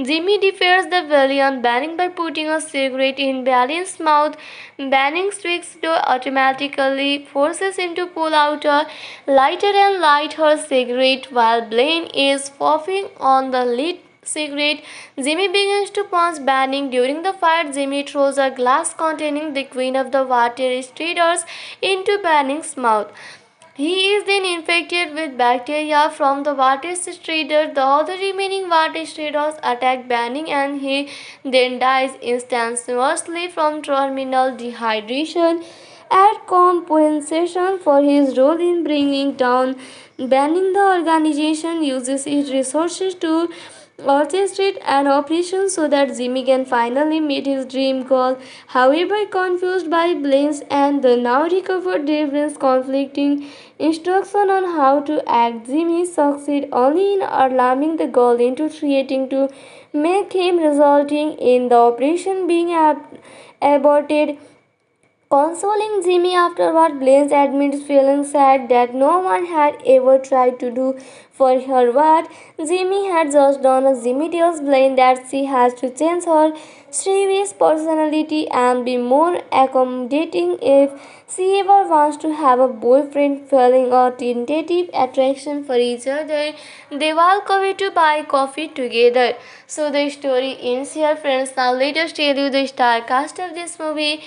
Jimmy defeats the villain Banning by putting a cigarette in Banning's mouth. Banning tricks to automatically forces him to pull out a lighter and light her cigarette while Blaine is puffing on the lit cigarette. Jimmy begins to punch Banning. During the fight, Jimmy throws a glass containing the queen of the water stridders into Banning's mouth. He is then infected with bacteria from the water strider. The other remaining water striders attack Banning and he then dies instantaneously from terminal dehydration. At compensation for his role in bringing down Banning, the organization uses its resources to orchestrate an operation so that Jimmy can finally meet his dream goal. However, confused by Blaine's and the now recovered Devlin's conflicting instruction on how to act, Jimmy succeeds only in alarming the goal into creating to make him, resulting in the operation being aborted. Consoling Jimmy afterward, Blaine admits feeling sad that no one had ever tried to do for her what Jimmy had just done. Jimmy tells Blaine that she has to change her serious personality and be more accommodating if she ever wants to have a boyfriend. Feeling a tentative attraction for each other, they walk away to buy coffee together. So the story ends here, friends. Now let us tell you the star cast of this movie.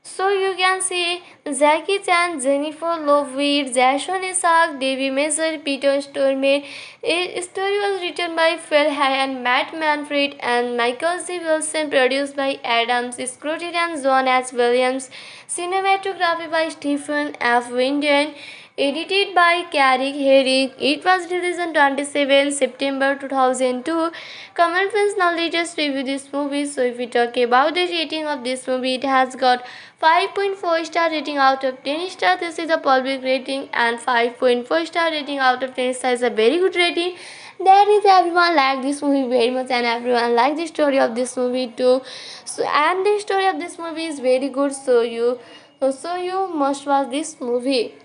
So you can see Jackie Chan, Jennifer Love Hewitt, Jason Isaac, Davy Mazer, Peter Stormare. A story was written by Phil Hay and Matt Manfred and Michael C. Wilson, produced by Adams Scrutton and John S. Williams. Cinematography by Stephen F. Winden. Edited by Carrie Herring. It was released on 27 September 2002. Common friends, now let us review this movie. So if we talk about the rating of this movie, it has got 5.4 star rating out of 10 star. This is a public rating, and 5.4 star rating out of 10 star is a very good rating. That is, everyone liked this movie very much, and everyone liked the story of this movie too. So and the story of this movie is very good. So you must watch this movie.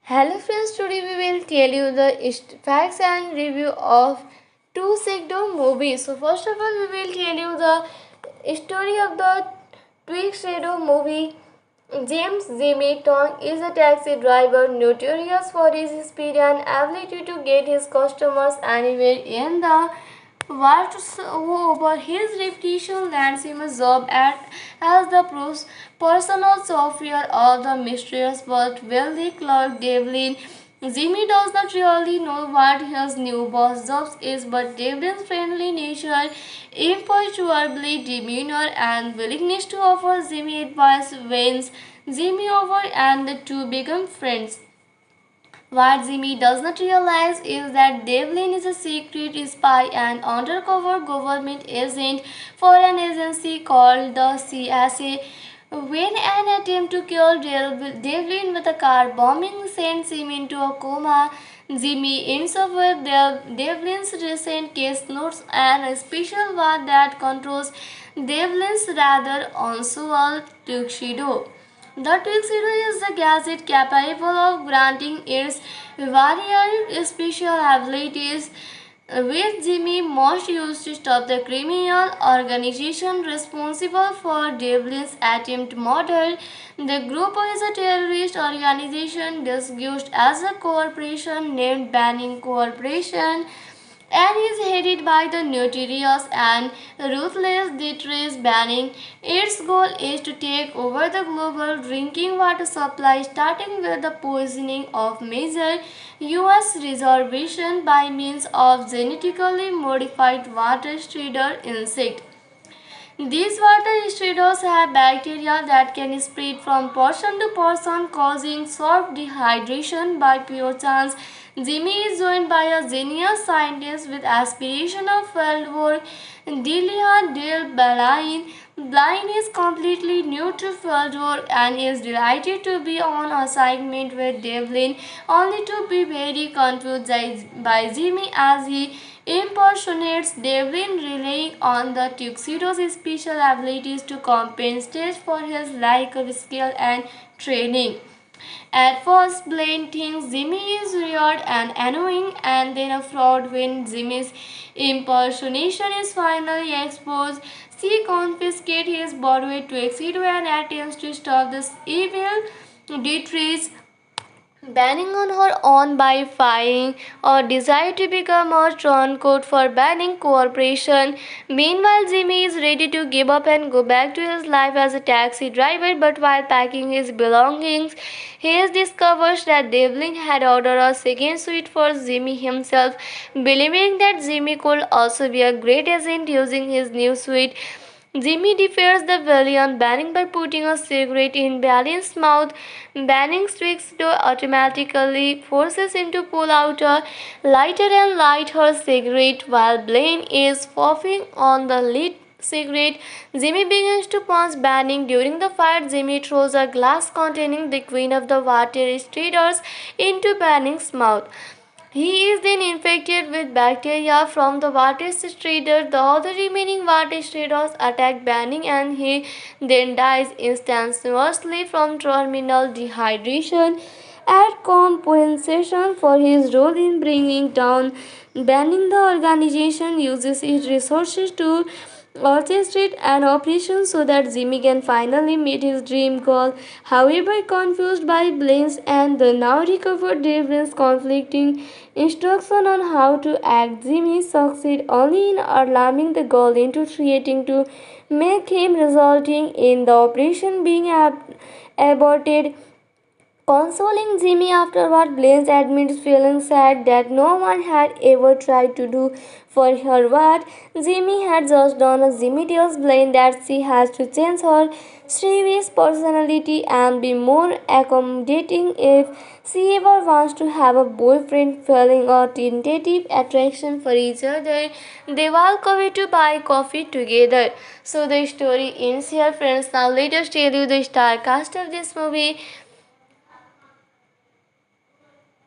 Hello friends, today we will tell you the facts and review of two Tuxedo movie. So first of all, we will tell you the story of the Tuxedo movie. James Jimmy Tong is a taxi driver notorious for his speed and ability to get his customers anywhere in the over his reputation lands him a job as the personal chauffeur of the mysterious but wealthy clerk Devlin. Jimmy does not really know what his new boss' job is, but Devlin's friendly nature, imperturbable demeanor, and willingness to offer Jimmy advice wins Jimmy over, and the two become friends. What Jimmy does not realize is that Devlin is a secret spy and undercover government agent for an agency called the CSA. When an attempt to kill Devlin with a car bombing sends him into a coma, Jimmy ends up with Devlin's recent case notes and a special ward that controls Devlin's rather unusual tuxedo. The tuxedo is the gadget capable of granting its variant special abilities, which Jimmy must use to stop the criminal organization responsible for Devlin's attempt murder. The group is a terrorist organization disguised as a corporation named Banning Corporation and is headed by the notorious and ruthless Dietrich Banning. Its goal is to take over the global drinking water supply, starting with the poisoning of major U.S. reservation by means of genetically modified water strider insect. These water striddles have bacteria that can spread from person to person, causing soft dehydration by pure chance. Jimmy is joined by a genius scientist with aspiration of field work, Delia Dale Blaine. Blaine is completely new to field work and is delighted to be on assignment with Devlin, only to be very confused by Jimmy as he impersonates Devlin, relying on the tuxedo's special abilities to compensate for his lack of skill and training. At first, Blaine thinks Jimmy is weird and annoying, and then a fraud. When Jimmy's impersonation is finally exposed, she confiscates his borrowed tuxedo and attempts to stop this evil Dietrich Banning on her own by firing or desire to become a turncoat for Banning Corporation. Meanwhile, Jimmy is ready to give up and go back to his life as a taxi driver, but while packing his belongings, he discovers that Devlin had ordered a second suite for Jimmy himself, believing that Jimmy could also be a great agent using his new suite. Jimmy defeats the villain Banning by putting a cigarette in Banning's mouth. Banning tweaks to automatically forces him to pull out a lighter and light her cigarette while Blaine is puffing on the lit cigarette. Jimmy begins to punch Banning. During the fight, Jimmy throws a glass containing the queen of the water stridders into Banning's mouth. He is then infected with bacteria from the water strider. The other remaining water striders attack Banning and he then dies instantaneously from terminal dehydration. At compensation for his role in bringing down Banning, the organization uses its resources to orchestrate an operation so that Jimmy can finally meet his dream goal. However, confused by Blaine's and the now recovered Devlin's conflicting instruction on how to act, Jimmy succeeds only in alarming the goal into creating to make him, resulting in the operation being aborted. Consoling Jimmy afterward, Blaine admits feeling sad that no one had ever tried to do for her what Jimmy had just done. Jimmy tells Blaine that she has to change her serious personality and be more accommodating if she ever wants to have a boyfriend. Feeling a tentative attraction for each other, they walk away to buy coffee together. So the story ends here, friends. Now let us tell you the star cast of this movie.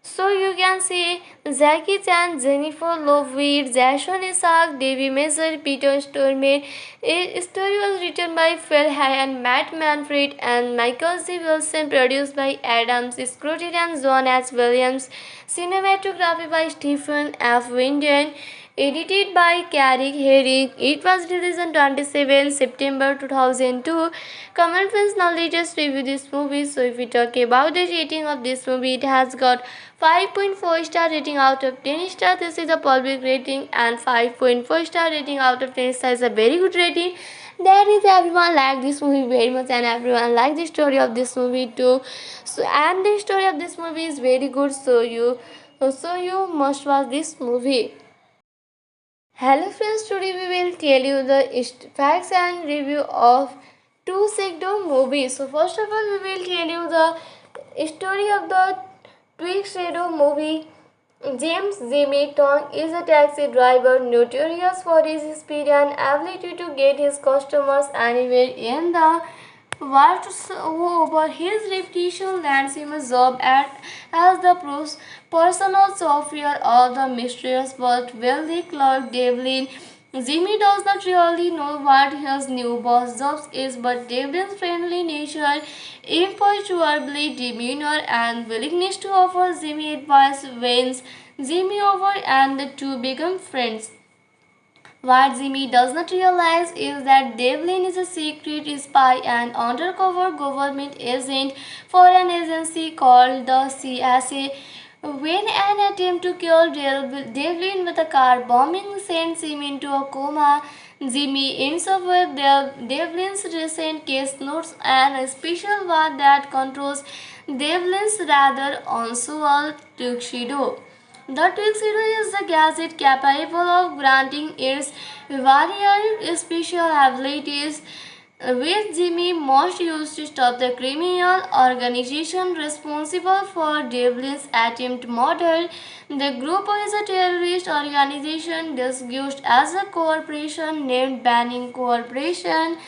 So you can see Jackie Chan, Jennifer Love Hewitt, Jason Isaac, Davy Mazer, Peter Stormare. A story was written by Phil Hay and Matt Manfred and Michael C. Wilson, produced by Adam Scott and John S. Williams. Cinematography by Stephen F. Winden. Edited by Carrick Herrick. It was released on 27 September 2002. Common friends, now let us review this movie. So if we talk about the rating of this movie, it has got 5.4 star rating out of 10 star. This is a public rating, and 5.4 star rating out of 10 star is a very good rating. That is, everyone liked this movie very much and everyone liked the story of this movie too. So and the story of this movie is very good, so you must watch this movie. Hello friends, today we will tell you the facts and review of two Tuxedo movie. So first of all, we will tell you the story of the Tuxedo movie. James Jimmy Tong is a taxi driver notorious for his speed and ability to get his customers anywhere in the over his reputation lands him a job as the personal chauffeur of the mysterious but wealthy clerk Devlin. Jimmy does not really know what his new boss' job is, but Devlin's friendly nature, imperturbable demeanor, and willingness to offer Jimmy advice wins Jimmy over, and the two become friends. What Jimmy does not realize is that Devlin is a secret spy and undercover government agent for an agency called the CSA. When an attempt to kill Devlin with a car bombing sends him into a coma, Jimmy ends up with Devlin's recent case notes and a special ward that controls Devlin's rather unusual tuxedo. The tuxedo is the gadget capable of granting its variant special abilities, which Jimmy must use to stop the criminal organization responsible for Devlin's attempt murder. The group is a terrorist organization disguised as a corporation named Banning Corporation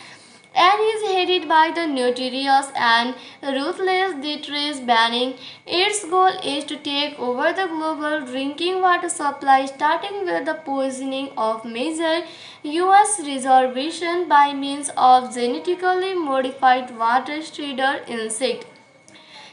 and is headed by the notorious and ruthless Dietrich Banning. Its goal is to take over the global drinking water supply, starting with the poisoning of major U.S. reservation by means of genetically modified water strider insect.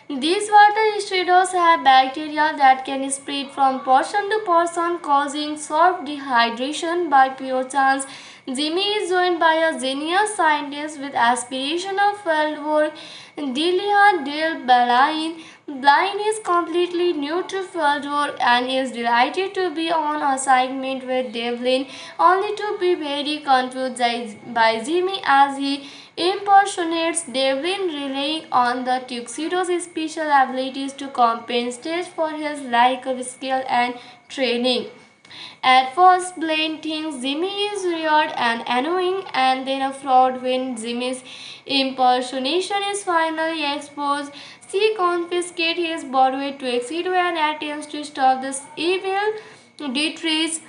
These water striders have bacteria that can spread from person to person, causing soft dehydration by pure chance. Jimmy is joined by a genius scientist with aspiration of field work, Delia Dale Blaine. Blaine is completely new to field work and is delighted to be on assignment with Devlin, only to be very confused by Jimmy as he impersonates Devlin, relying on the tuxedo's special abilities to compensate for his lack of skill and training. At first, Blaine thinks Jimmy is weird and annoying, and then a fraud. When Jimmy's impersonation is finally exposed, she confiscates his borrowed tuxedo and attempts to stop this evil Dietrich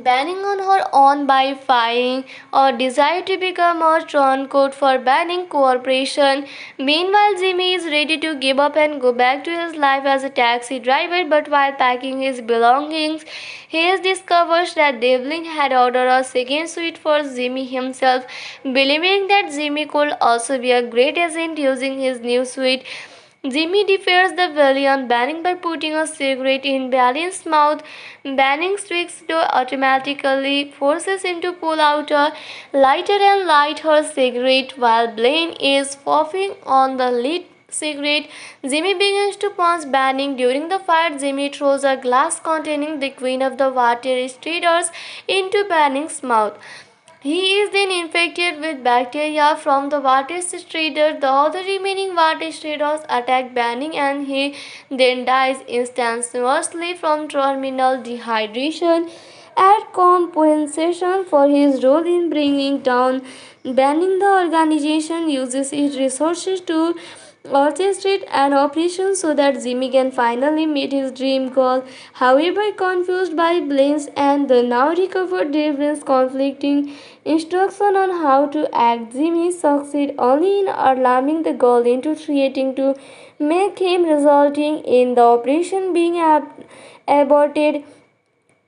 banning on her own by firing or desire to become a turncoat for banning cooperation. Meanwhile, Jimmy is ready to give up and go back to his life as a taxi driver, but while packing his belongings, he discovers that Devlin had ordered a second suite for Jimmy himself, believing that Jimmy could also be a great agent using his new suite. Jimmy defeats the villain Banning by putting a cigarette in Ballion's mouth. Banning swings to automatically forces him to pull out a lighter and light her cigarette while Blaine is puffing on the lit cigarette. Jimmy begins to punch Banning. During the fight, Jimmy throws a glass containing the Queen of the Water Striders into Banning's mouth. He is then infected with bacteria from the water strider. The other remaining water striders attack Banning and he then dies instantaneously from terminal dehydration. At compensation for his role in bringing down Banning, the organization uses its resources to orchestrate an operation so that Jimmy can finally meet his dream goal. However, confused by Blaine's and the now recovered Devlin's conflicting instruction on how to act, Jimmy succeeds only in alarming the girl into creating to make him, resulting in the operation being aborted.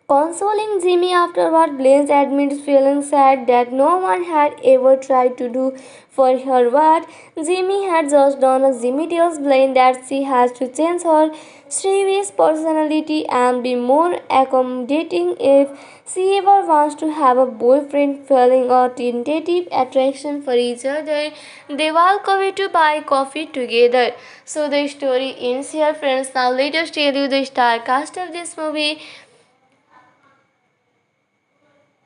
Consoling Jimmy afterward, Blaine admits feeling sad that no one had ever tried to do for her what Jimmy had just done. Jimmy tells Blaine that she has to change her serious personality and be more accommodating if she ever wants to have a boyfriend. Feeling a tentative attraction for each other, they walk away to buy coffee together. So the story ends here, friends. Now let us tell you the star cast of this movie.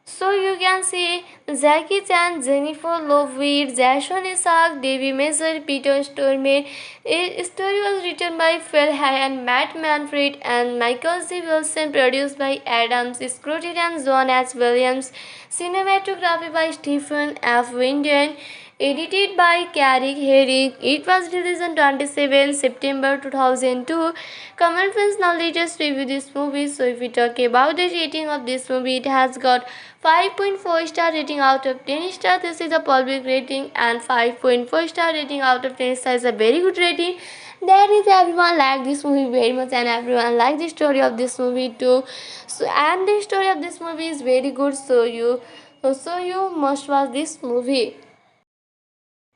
So you can see Jackie Chan, Jennifer Love Hewitt, Jason Isaac, Davy Mazer, Peter Stormare. A story was written by Phil Hay and Matt Manfred and Michael C. Wilson, produced by Adam Scott and John H. Williams. Cinematography by Stephen F. Winden. Edited by Carrick Herring. It was released on 27 September 2002. Comment friends, now let us review this movie. So if we talk about the rating of this movie, it has got 5.4 star rating out of 10 star. This is a public rating, and 5.4 star rating out of 10 star is a very good rating. That is, everyone liked this movie very much and everyone liked the story of this movie too. So and the story of this movie is very good, so you must watch this movie.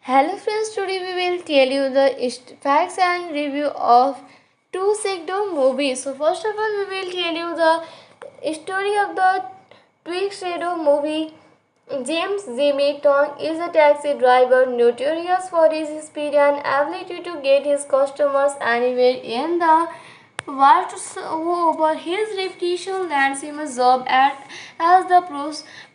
Hello friends, today we will tell you the facts and review of Two Tuxedo movie. So first of all, we will tell you the story of the Tuxedo movie. James Jimmy Tong is a taxi driver notorious for his speed and ability to get his customers anywhere in the world. Over his reputation lands him a job as the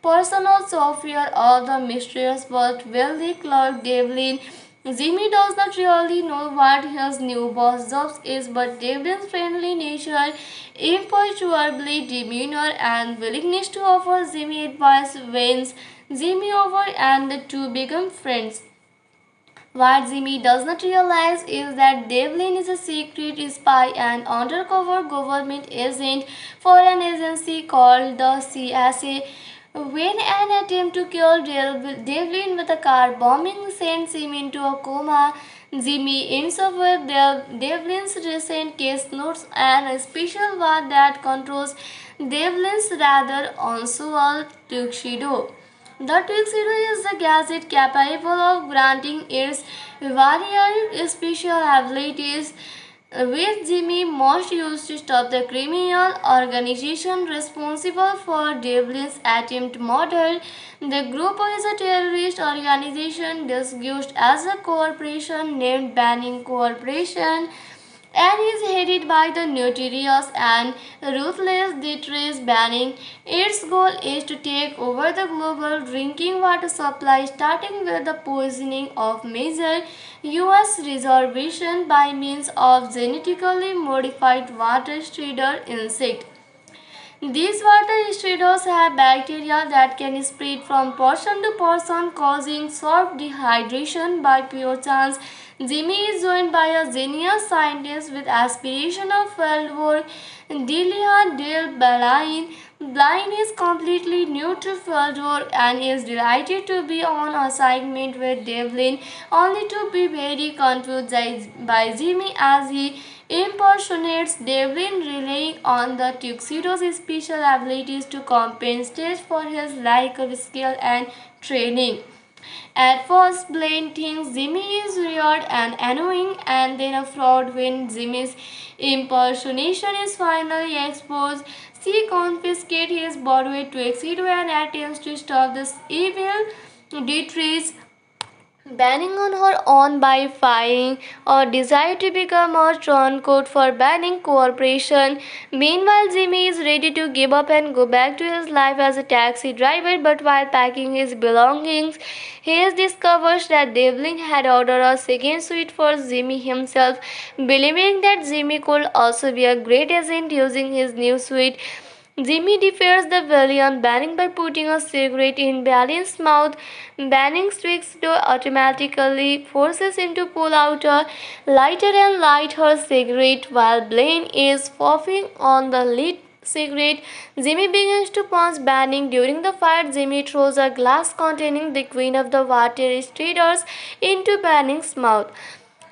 personal chauffeur of the mysterious but wealthy clerk Devlin. Jimmy does not really know what his new boss' job is, but Devlin's friendly nature, imperturbable demeanor, and willingness to offer Jimmy advice wins Jimmy over, and the two become friends. What Jimmy does not realize is that Devlin is a secret spy and undercover government agent for an agency called the CSA. When an attempt to kill Devlin with a car bombing sends him into a coma, Jimmy ends up with Devlin's recent case notes and a special ward that controls Devlin's rather unusual tuxedo. The tuxedo is a gadget capable of granting its various special abilities, which Jimmy must use to stop the criminal organization responsible for Devlin's attempt murder. The group is a terrorist organization disguised as a corporation named Banning Corporation and is headed by the notorious and ruthless Dietrich Banning. Its goal is to take over the global drinking water supply, starting with the poisoning of major U.S. reservations by means of genetically modified water strider insect. These water striders have bacteria that can spread from person to person, causing short dehydration by pure chance. Jimmy is joined by a genius scientist with aspiration of field work, Delia Del Balain, Blaine is completely new to field work and is delighted to be on assignment with Devlin, only to be very confused by Jimmy as he impersonates Devlin, relying on the tuxedo's special abilities to compensate for his lack of skill and training. At first, Blaine thinks Jimmy is weird and annoying, and then a fraud when Jimmy's impersonation is finally exposed. She confiscates his borrowed tuxedo and attempts to stop this evil Dietrich banning on her own by firing or desire to become a turncoat for banning cooperation. Meanwhile, Jimmy is ready to give up and go back to his life as a taxi driver, but while packing his belongings, he discovers that Devlin had ordered a second suite for Jimmy himself, believing that Jimmy could also be a great agent using his new suite. Jimmy defeats the villain Banning by putting a cigarette in Ballion's mouth. Banning switches to automatically forces him to pull out a lighter and light her cigarette while Blaine is puffing on the lit cigarette. Jimmy begins to punch Banning. During the fight, Jimmy throws a glass containing the Queen of the Water Striders into Banning's mouth.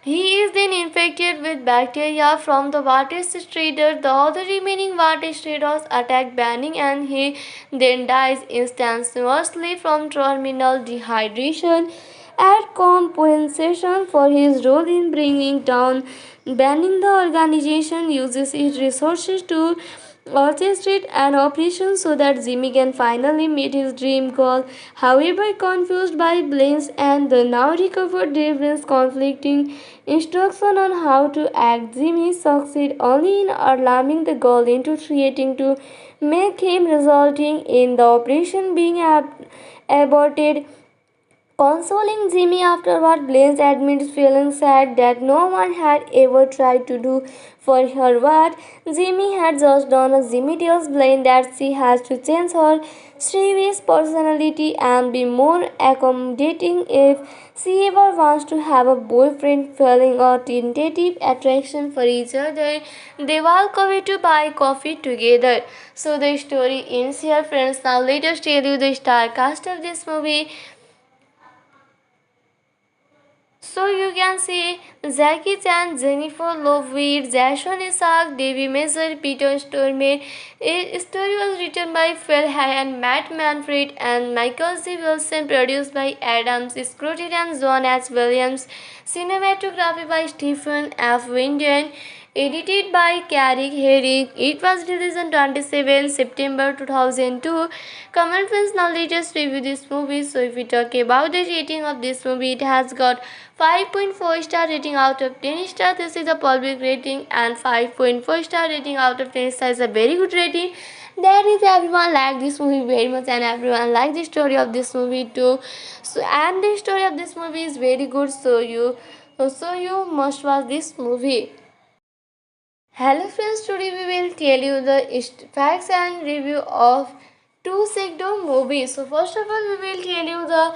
He is then infected with bacteria from the water strider. The other remaining water striders attack Banning and he then dies instantaneously from terminal dehydration. As compensation for his role in bringing down Banning, the organization uses its resources to orchestrate an operation so that Jimmy can finally meet his dream goal. However, confused by Blaine's and the now recovered Devlin's conflicting instruction on how to act, Jimmy succeeds only in alarming the girl into threatening to make him, resulting in the operation being aborted. Consoling Jimmy afterward, Blaine admits feeling sad that no one had ever tried to do for her what Jimmy had just done. Jimmy tells Blaine that she has to change her serious personality and be more accommodating if she ever wants to have a boyfriend. Feeling a tentative attraction for each other, they walk away to buy coffee together. So the story ends here, friends. Now let us tell you the star cast of this movie. So you can see Jackie Chan, Jennifer Love Hewitt, Jason Isaac, Debbie Mazar, Peter Stormare. A story was written by Phil Hay and Matt Manfred and Michael C. Wilson, produced by Adam Scrooge and John H. Williams. Cinematography by Stephen F. Winden. Edited by Carrick Herrick. It was released on 27 September 2002. Comment friends, now let us review this movie. So if we talk about the rating of this movie, it has got 5.4 star rating out of 10 star. This is a public rating, and 5.4 star rating out of 10 star is a very good rating. That is, everyone liked this movie very much and everyone liked the story of this movie too. So and the story of this movie is very good, so you must watch this movie. Hello friends, today we will tell you the facts and review of two Tuxedo movie. So first of all, we will tell you the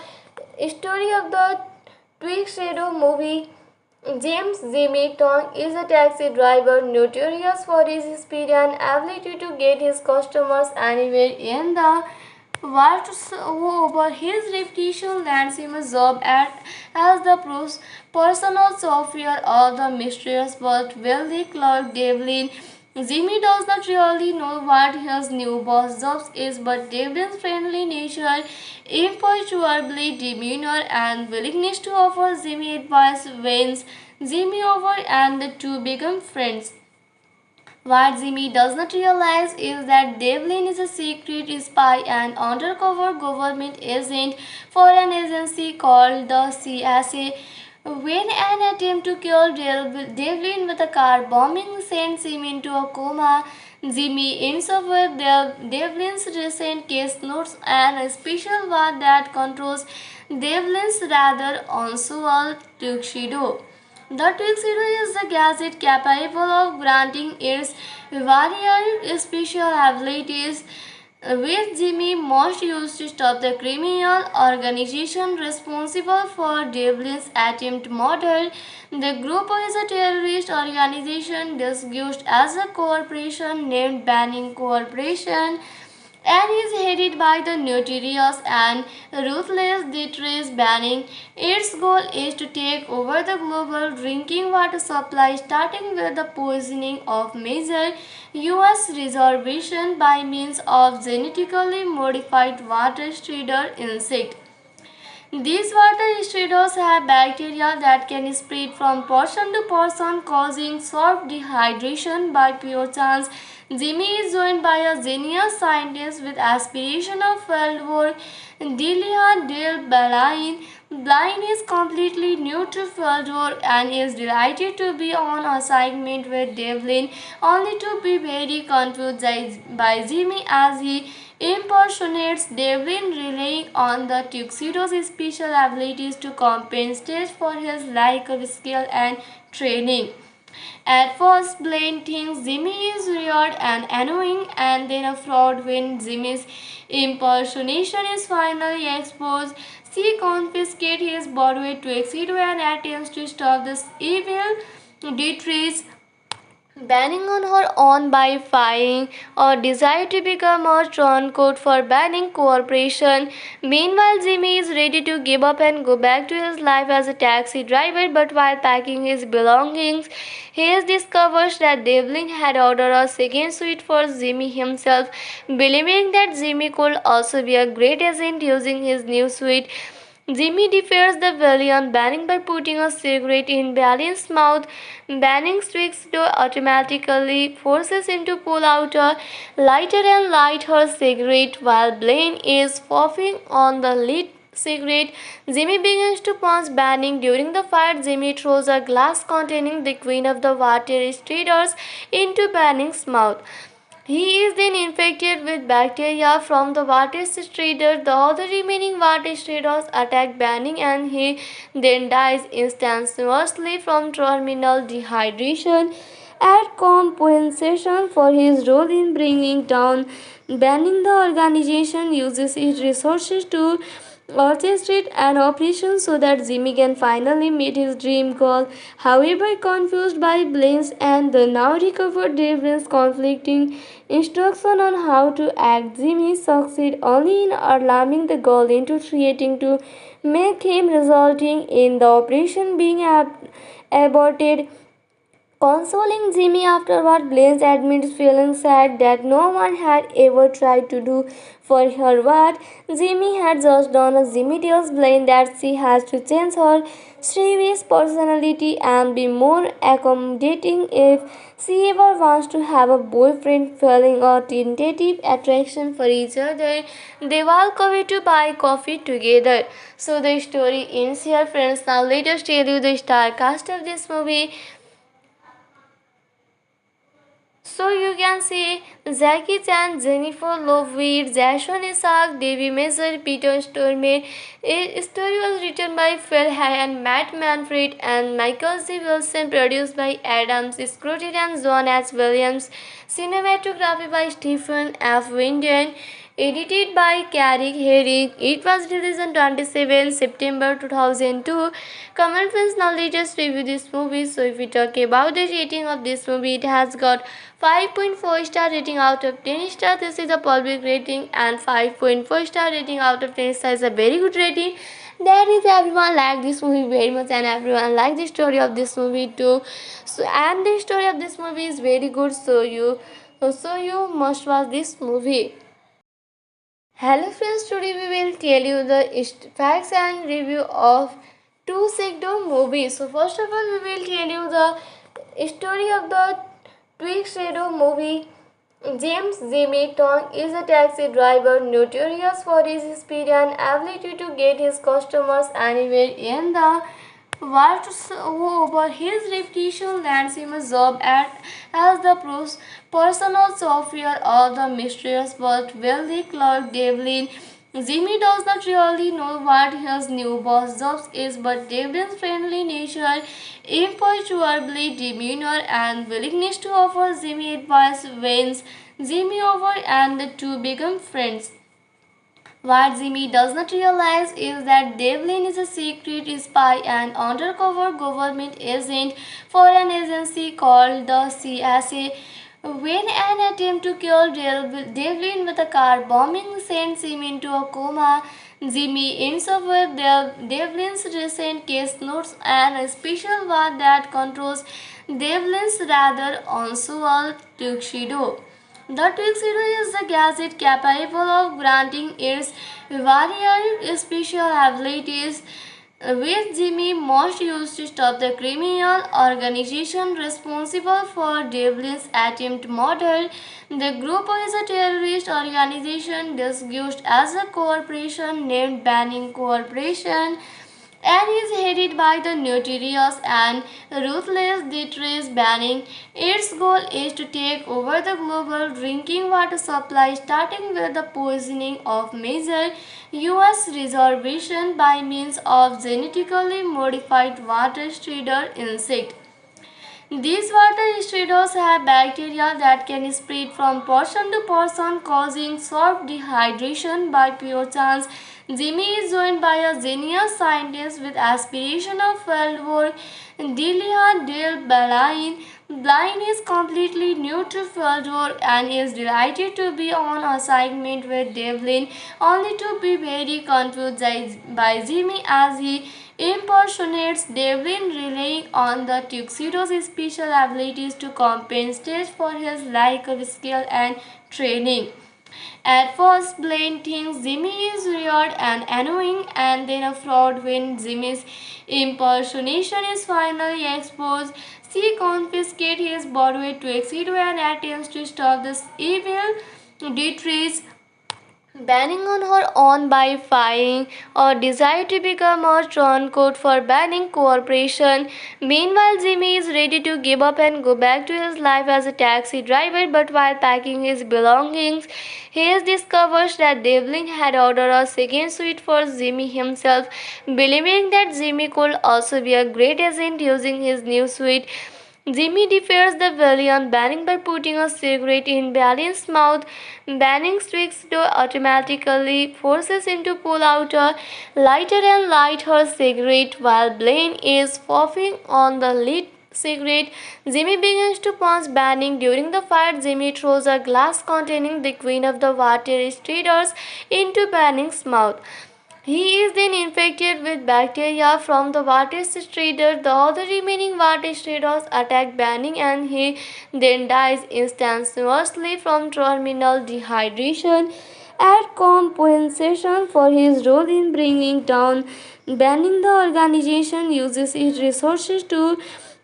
story of the Tuxedo movie. James Jimmy Tong is a taxi driver notorious for his speed and ability to get his customers anywhere in the over his reputation lands him a job as the personal chauffeur of the mysterious but wealthy clerk Devlin. Jimmy does not really know what his new boss' job is, but Devlin's friendly nature, imperturbable demeanor, and willingness to offer Jimmy advice wins Jimmy over, and the two become friends. What Jimmy does not realize is that Devlin is a secret spy and undercover government agent for an agency called the CSA. When an attempt to kill Devlin with a car bombing sends him into a coma, Jimmy ends up with Devlin's recent case notes and a special ward that controls Devlin's rather unusual tuxedo. The tuxedo is a gadget capable of granting its various special abilities, which Jimmy must use to stop the criminal organization responsible for Devlin's attempt murder. The group is a terrorist organization disguised as a corporation named Banning Corporation. and is headed by the notorious and ruthless Dietrich Banning. Its goal is to take over the global drinking water supply, starting with the poisoning of major U.S. reservation by means of genetically modified water strider insect. These water striddles have bacteria that can spread from person to person, causing soft dehydration by pure chance. Jimmy is joined by a genius scientist with aspiration of field work, Delia Dale Blaine. Blaine is completely new to field work and is delighted to be on assignment with Devlin, only to be very confused by Jimmy as he impersonates Devlin, relying on the tuxedo's special abilities to compensate for his lack of skill and training. At first, Blaine thinks Jimmy is weird and annoying, and then a fraud when Jimmy's impersonation is finally exposed. She confiscates his Broadway tuxedo and attempts to stop this evil Dietrich banning on her own by firing or desire to become a turncoat for banning cooperation. Meanwhile, Jimmy is ready to give up and go back to his life as a taxi driver, but while packing his belongings, he discovers that Devlin had ordered a second suite for Jimmy himself, believing that Jimmy could also be a great agent using his new suite. Jimmy defeats the villain Banning by putting a cigarette in Ballion's mouth. Banning tweaks to automatically forces him to pull out a lighter and light her cigarette while Blaine is puffing on the lit cigarette. Jimmy begins to punch Banning. During the fight, Jimmy throws a glass containing the queen of the water striders into Banning's mouth. He is then infected with bacteria from the water strider. The other remaining water striders attack Banning and he then dies instantaneously from terminal dehydration. As compensation for his role in bringing down Banning, the organization uses its resources to orchestrate an operation so that Jimmy can finally meet his dream goal. However, confused by Blaine's and the now recovered Devlin's conflicting instruction on how to act, Jimmy succeeds only in alarming the goal into creating to make him, resulting in the operation being aborted. Consoling Jimmy afterward, Blaze admits feeling sad that no one had ever tried to do for her what Jimmy had just done. Jimmy tells Blaine that she has to change her serious personality and be more accommodating if she ever wants to have a boyfriend. Feeling a tentative attraction for each other, they walk away to buy coffee together. So the story ends here, friends. Now let us tell you the star cast of this movie. So you can see Jackie Chan, Jennifer Love Hewitt, Jason Isaac, Debbie Mazar, Peter Stormare. A story was written by Phil Hay and Matt Manfred and Michael C. Wilson, produced by Adam Scrutty and John H. Williams. Cinematography by Stephen F. Winden. Edited by Carrick Herrick. It was released on 27 September 2002. Common friends, now let us review this movie. So if we talk about the rating of this movie, it has got 5.4 star rating out of 10 star. This is a public rating, and 5.4 star rating out of 10 star is a very good rating. That is, everyone liked this movie very much and everyone liked the story of this movie too. So and the story of this movie is very good, so you must watch this movie. Hello friends, today we will tell you the facts and review of two Tuxedo movie. So first of all, we will tell you the story of the Tuxedo movie. James Jimmy Tong is a taxi driver notorious for his speed and ability to get his customers anywhere in the world. Over his reputation lands him a job as the personal chauffeur of the mysterious but wealthy clerk Devlin. Jimmy does not really know what his new boss' job is, but Devlin's friendly nature, imperturbable demeanor, and willingness to offer Jimmy advice wins Jimmy over, and the two become friends. What Jimmy does not realize is that Devlin is a secret spy and undercover government agent for an agency called the CSA, When an attempt to kill Devlin with a car bombing sends him into a coma, Jimmy ends up with Devlin's recent case notes and a special ward that controls Devlin's rather unusual tuxedo. The tuxedo is a gadget capable of granting its various special abilities, which Jimmy must use to stop the criminal organization responsible for Devlin's attempt murder. The group is a terrorist organization disguised as a corporation named Banning Corporation and is headed by the notorious and ruthless Dietrich Banning. Its goal is to take over the global drinking water supply, starting with the poisoning of major U.S. reservation by means of genetically modified water strider insect. These water striddles have bacteria that can spread from person to person, causing soft dehydration by pure chance. Jimmy is joined by a genius scientist with aspiration of fieldwork, Delia Dale Blaine. Blaine is completely new to fieldwork and is delighted to be on assignment with Devlin, only to be very confused by Jimmy as he impersonates Devlin, relying on the tuxedo's special abilities to compensate for his lack of skill and training. At first, Blaine thinks Jimmy is weird and annoying, and then a fraud when Jimmy's impersonation is finally exposed. She confiscates his borrowed tuxedo and attempts to stop this evil Dietrich Banning on her own by firing or desire to become a turncoat for Banning Corporation. Meanwhile, Jimmy is ready to give up and go back to his life as a taxi driver, but while packing his belongings, he discovers that Devlin had ordered a second suite for Jimmy himself, believing that Jimmy could also be a great agent using his new suite. Jimmy defeats the villain Banning by putting a cigarette in Banning's mouth. Banning tweaks to automatically forces him to pull out a lighter and light her cigarette while Blaine is puffing on the lit cigarette. Jimmy begins to punch Banning. During the fight, Jimmy throws a glass containing the queen of the water striders into Banning's mouth. He is then infected with bacteria from the water strider. The other remaining water striders attack Banning and he then dies instantaneously from terminal dehydration. At compensation for his role in bringing down Banning, the organization uses its resources to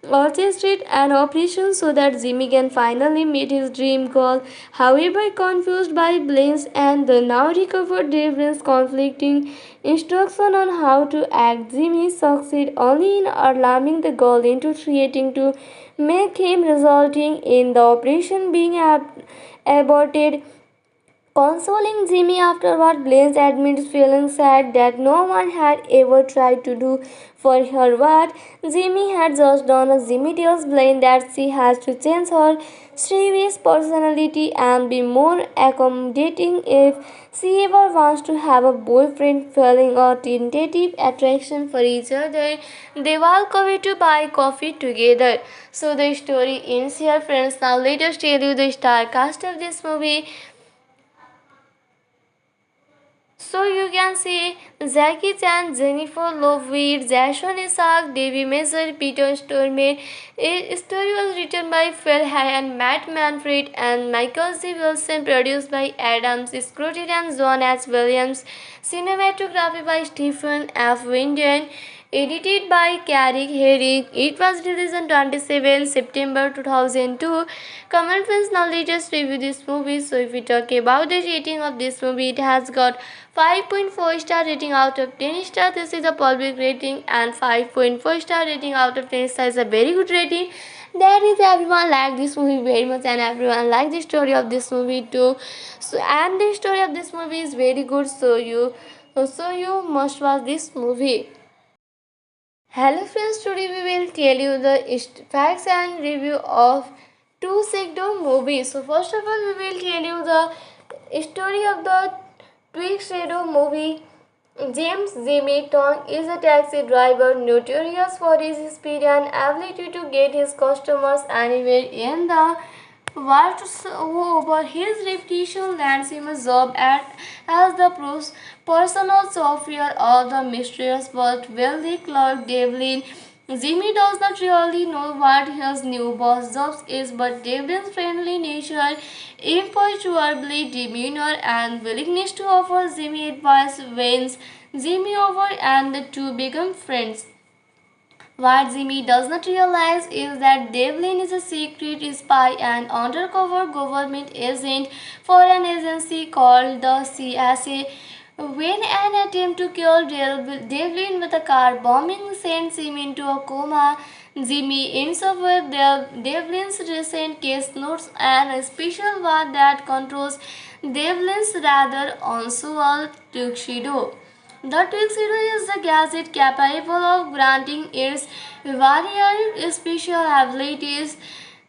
orchestrate an operation so that Jimmy can finally meet his dream goal. However, confused by Blaine's and the now recovered Devlin's conflicting instruction on how to act, Jimmy succeeds only in alarming the goal into creating to make him, resulting in the operation being aborted. Consoling Jimmy afterward, Blaine admits feeling sad that no one had ever tried to do for her what Jimmy had just done. Jimmy tells Blaine that she has to change her serious personality and be more accommodating if she ever wants to have a boyfriend. Feeling a tentative attraction for each other, they walk away to buy coffee together. So the story ends here, friends. Now let us tell you the star cast of this movie. So you can see Jackie Chan, Jennifer Love Hewitt, Jason Isaac, Davy Mazer, Peter Stormare. A story was written by Phil Hahn, Matt Manfred, and Michael C. Wilson. Produced by Adam Scrutty and John H. Williams. Cinematography by Stephen F. Winden. Edited by Carrick Herrick. It was released on 27 September 2002. Comment friends, now let us review this movie. So if we talk about the rating of this movie, it has got 5.4 star rating out of 10 star. This is a public rating, and 5.4 star rating out of 10 star is a very good rating. That is, everyone liked this movie very much and everyone liked the story of this movie too. So and the story of this movie is very good, so you must watch this movie. Hello friends, today we will tell you the facts and review of two Tuxedo movie. So first of all, we will tell you the story of the Tuxedo movie. James Jimmy Tong is a taxi driver notorious for his speed and ability to get his customers anywhere in the Watts, over his reputation, lands him a job as the personal chauffeur of the mysterious but wealthy clerk Devlin. Jimmy does not really know what his new boss' job is, but Devlin's friendly nature, imperturbable demeanor, and willingness to offer Jimmy advice wins Jimmy over, and the two become friends. What Jimmy does not realize is that Devlin is a secret spy and undercover government agent for an agency called the CSA. When an attempt to kill Devlin with a car bombing sends him into a coma, Jimmy ends up with Devlin's recent case notes and a special one that controls Devlin's rather unusual tuxedo. The tuxedo is the gadget capable of granting its various special abilities,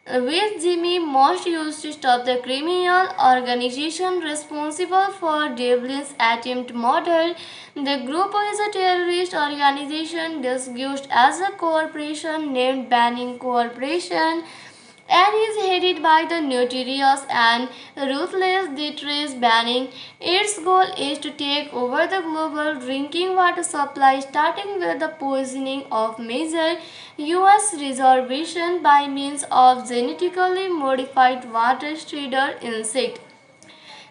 which Jimmy must use to stop the criminal organization responsible for Devlin's attempt murder. The group is a terrorist organization disguised as a corporation named Banning Corporation and is headed by the notorious and ruthless Dietrich Banning. Its goal is to take over the global drinking water supply, starting with the poisoning of major U.S. reservations by means of genetically modified water strider insect.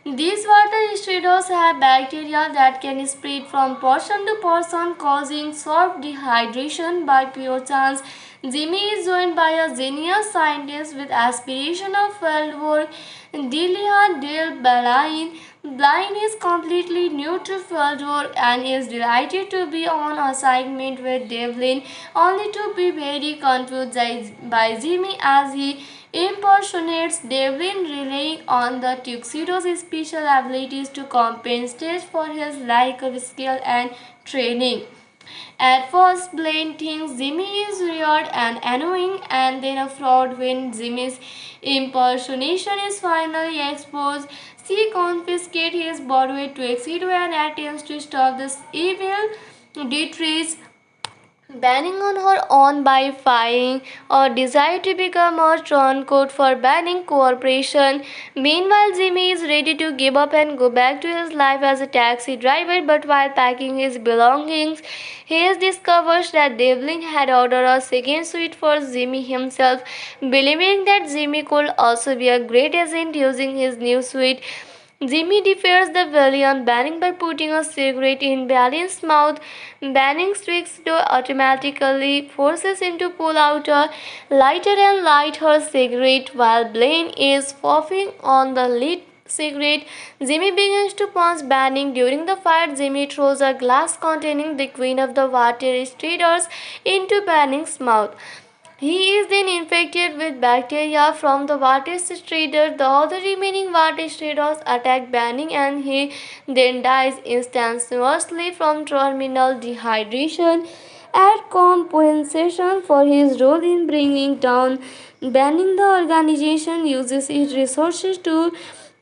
These water stridos have bacteria that can spread from person to person, causing soft dehydration by pure chance. Jimmy is joined by a genius scientist with aspiration of fieldwork, Delia Dale Blaine. Blaine is completely new to fieldwork and is delighted to be on assignment with Devlin, only to be very confused by Jimmy as he impersonates Devlin, relying on the tuxedo's special abilities to compensate for his lack of skill and training. At first, Blaine thinks Jimmy is weird and annoying, and then a fraud when Jimmy's impersonation is finally exposed. She confiscates his borrowed tuxedo and attempts to stop this evil Dietrich banning on her own by firing or desire to become a turncoat for banning cooperation. Meanwhile, Jimmy is ready to give up and go back to his life as a taxi driver, but while packing his belongings, he discovers that Devlin had ordered a second suite for Jimmy himself, believing that Jimmy could also be a great agent using his new suite. Jimmy defeats the villain Banning by putting a cigarette in Banning's mouth. Banning tweaks to automatically forces him to pull out a lighter and light her cigarette while Blaine is puffing on the lit cigarette. Jimmy begins to punch Banning. During the fight, Jimmy throws a glass containing the queen of the water striders into Banning's mouth. He is then infected with bacteria from the water strider. The other remaining water striders attack Banning and he then dies instantaneously from terminal dehydration. At compensation for his role in bringing down Banning, the organization uses its resources to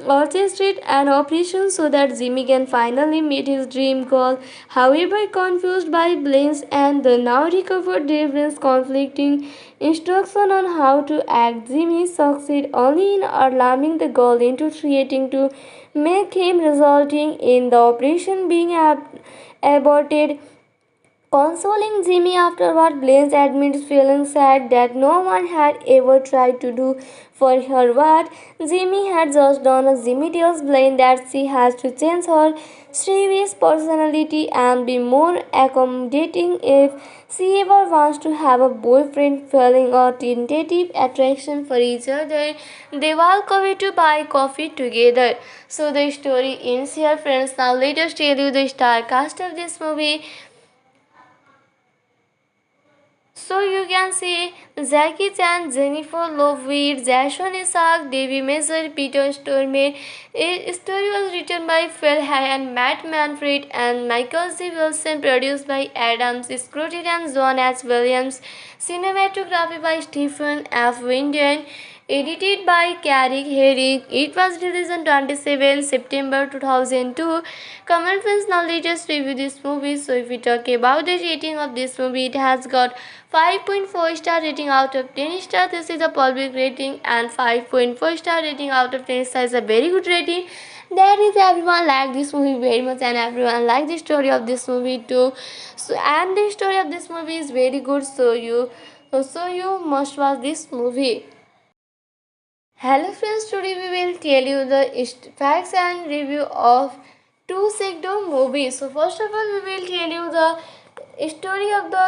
orchestrate an operation so that Jimmy can finally meet his dream goal. However, confused by Blaine's and the now recovered Devlin's conflicting instruction on how to act, Jimmy succeeds only in alarming the goal into creating to make him, resulting in the operation being aborted. Consoling Jimmy afterward, Blaine admits feeling sad that no one had ever tried to do for her what Jimmy had just done. Jimmy tells Blaine that she has to change her serious personality and be more accommodating if she ever wants to have a boyfriend, feeling a tentative attraction for each other. They walk away to buy coffee together. So the story ends here, friends. Now let us tell you the star cast of this movie. So you can see Jackie Chan, Jennifer Love Hewitt, Jason Isaac, Davy Mazer, Peter Stormare. A story was written by Phil Hay and Matt Manfred and Michael C. Wilson, produced by Adam Scrutty and John H. Williams. Cinematography by Stephen F. Winden. edited by Carrie Herring. It was released on 27 September 2002. Come on friends, now let us review this movie. So if we talk about the rating of this movie, it has got 5.4 star rating out of 10 star. This is a public rating, and 5.4 star rating out of 10 star is a very good rating. That is, everyone liked this movie very much, and everyone liked the story of this movie too. So and the story of this movie is very good, so you must watch this movie. Hello friends, today we will tell you the facts and review of two Tuxedo movie. So first of all, we will tell you the story of the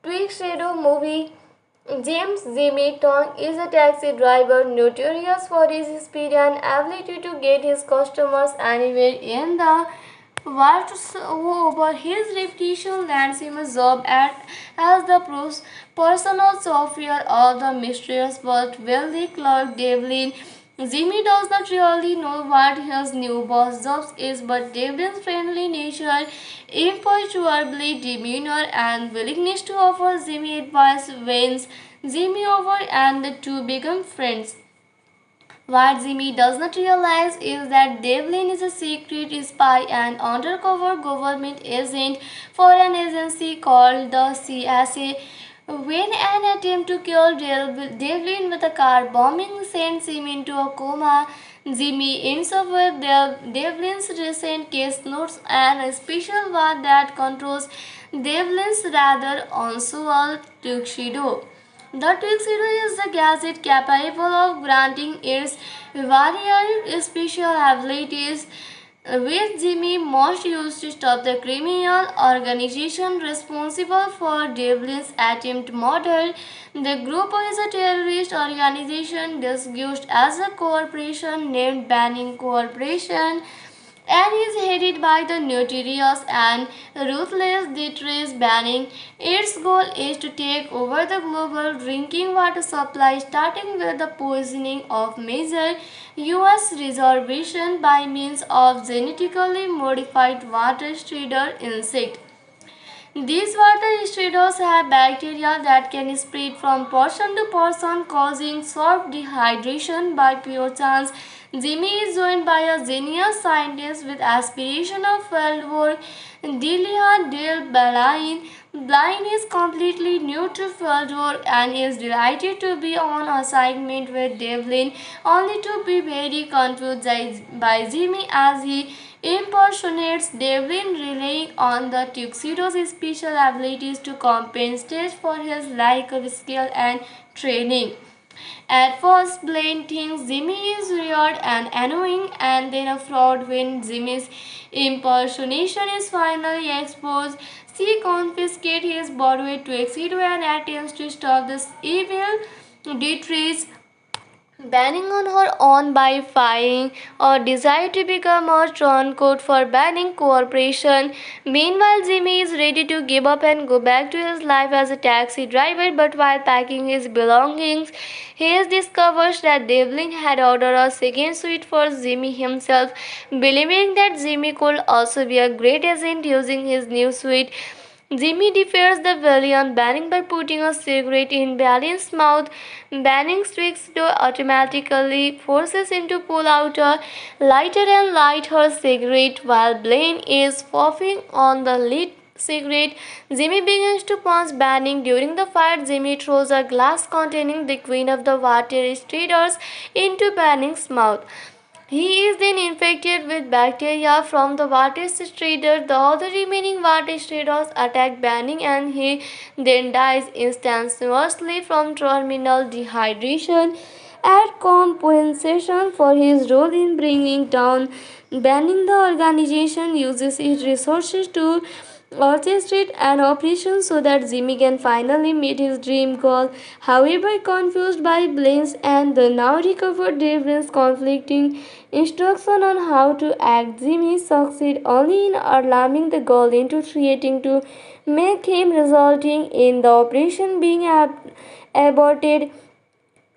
Tuxedo movie. James Jimmy Tong is a taxi driver notorious for his speed and ability to get his customers anywhere in the over his reputation lands him a job as the personal chauffeur of the mysterious but wealthy clerk Devlin. Jimmy does not really know what his new boss' job is, but Devlin's friendly nature, imperturbable demeanor, and willingness to offer Jimmy advice wins Jimmy over, and the two become friends. What Jimmy does not realize is that Devlin is a secret spy and undercover government agent for an agency called the CSA. When an attempt to kill Devlin with a car bombing sends him into a coma, Jimmy ends up with Devlin's recent case notes and a special ward that controls Devlin's rather unusual tuxedo. The tuxedo is the gadget capable of granting its varied special abilities, which Jimmy must use to stop the criminal organization responsible for Devlin's attempt murder. The group is a terrorist organization disguised as a corporation named Banning Corporation and is headed by the notorious and ruthless Dietrich Banning. Its goal is to take over the global drinking water supply, starting with the poisoning of major U.S. reservation by means of genetically modified water strider insect. These water striddles have bacteria that can spread from person to person, causing soft dehydration by pure chance. Jimmy is joined by a genius scientist with aspiration of field work, Delia Dale Blaine. Blaine is completely new to field work and is delighted to be on assignment with Devlin, only to be very confused by Jimmy as he impersonates Devlin, relying on the tuxedo's special abilities to compensate for his lack of skill and training. At first, Blaine thinks Jimmy is weird and annoying, and then a fraud when Jimmy's impersonation is finally exposed. She confiscates his borrowed tuxedo and attempts to stop this evil Dietrich banning on her own by firing or desire to become a turncoat for Banning Corporation. Meanwhile, Jimmy is ready to give up and go back to his life as a taxi driver, but while packing his belongings, he discovers that Devlin had ordered a second suite for Jimmy himself, believing that Jimmy could also be a great agent using his new suite. Jimmy defeats the villain Banning by putting a cigarette in Banning's mouth. Banning tweaks to automatically forces him to pull out a lighter and light her cigarette while Blaine is puffing on the lit cigarette. Jimmy begins to punch Banning. During the fight, Jimmy throws a glass containing the queen of the water stridders into Banning's mouth. He is then infected with bacteria from the water strider. The other remaining water striders attack Banning and he then dies instantaneously from terminal dehydration. At compensation for his role in bringing down Banning, the organization uses its resources to orchestrate an operation so that Jimmy can finally meet his dream goal. However, confused by Blaine's and the now recovered Devlin's conflicting instruction on how to act, Jimmy succeeds only in alarming the goal into creating to make him, resulting in the operation being aborted.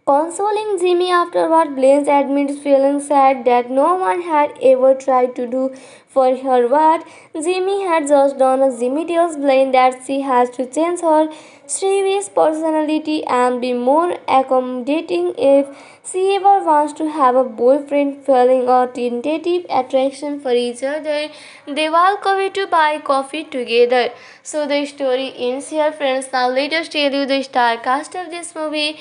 Consoling Jimmy afterward, Blaine admits feeling sad that no one had ever tried to do for her what Jimmy had just done. Jimmy tells Blaine that she has to change her serious personality and be more accommodating if she ever wants to have a boyfriend. Feeling a tentative attraction for each other, they walk away to buy coffee together. So the story ends here, friends. Now let us tell you the star cast of this movie.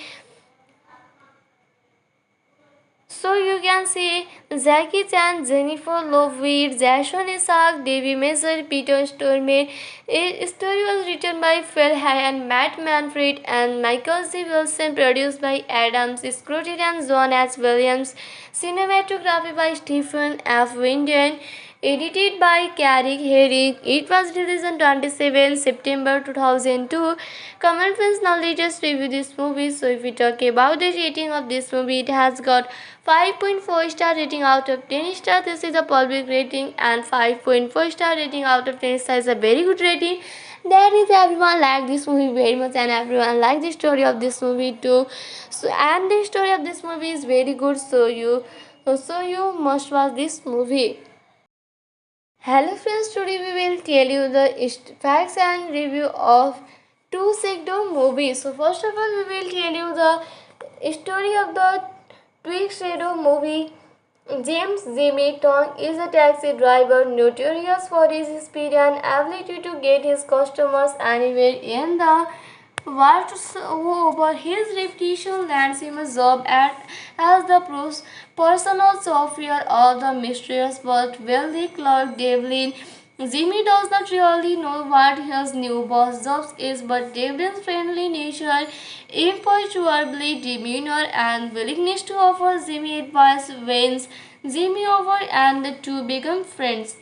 So you can see Jackie Chan, Jennifer Love Hewitt, Jason Isaac, Davy Mazer, Peter Stormare. A story was written by Phil Hay and Matt Manfred and Michael C. Wilson, produced by Adams Scrutton and John S. Williams. Cinematography by Stephen F. Winden. Edited by Carrie Herring. It was released on 27 September 2002. Common friends, now let us review this movie. So if we talk about the rating of this movie, it has got 5.4 star rating out of 10 star. This is a public rating, and 5.4 star rating out of 10 star is a very good rating. That is, everyone liked this movie very much, and everyone liked the story of this movie too. So and the story of this movie is very good. So you must watch this movie. Hello friends, today we will tell you the facts and review of two Tuxedo movie. So first of all, we will tell you the story of the Tuxedo movie. James Jimmy Tong is a taxi driver notorious for his speed and ability to get his customers anywhere in the over his reputation lands him a job as the personal chauffeur of the mysterious but wealthy clerk Devlin. Jimmy does not really know what his new boss' job is, but Devlin's friendly nature, imperturbable demeanor, and willingness to offer Jimmy advice wins Jimmy over, and the two become friends.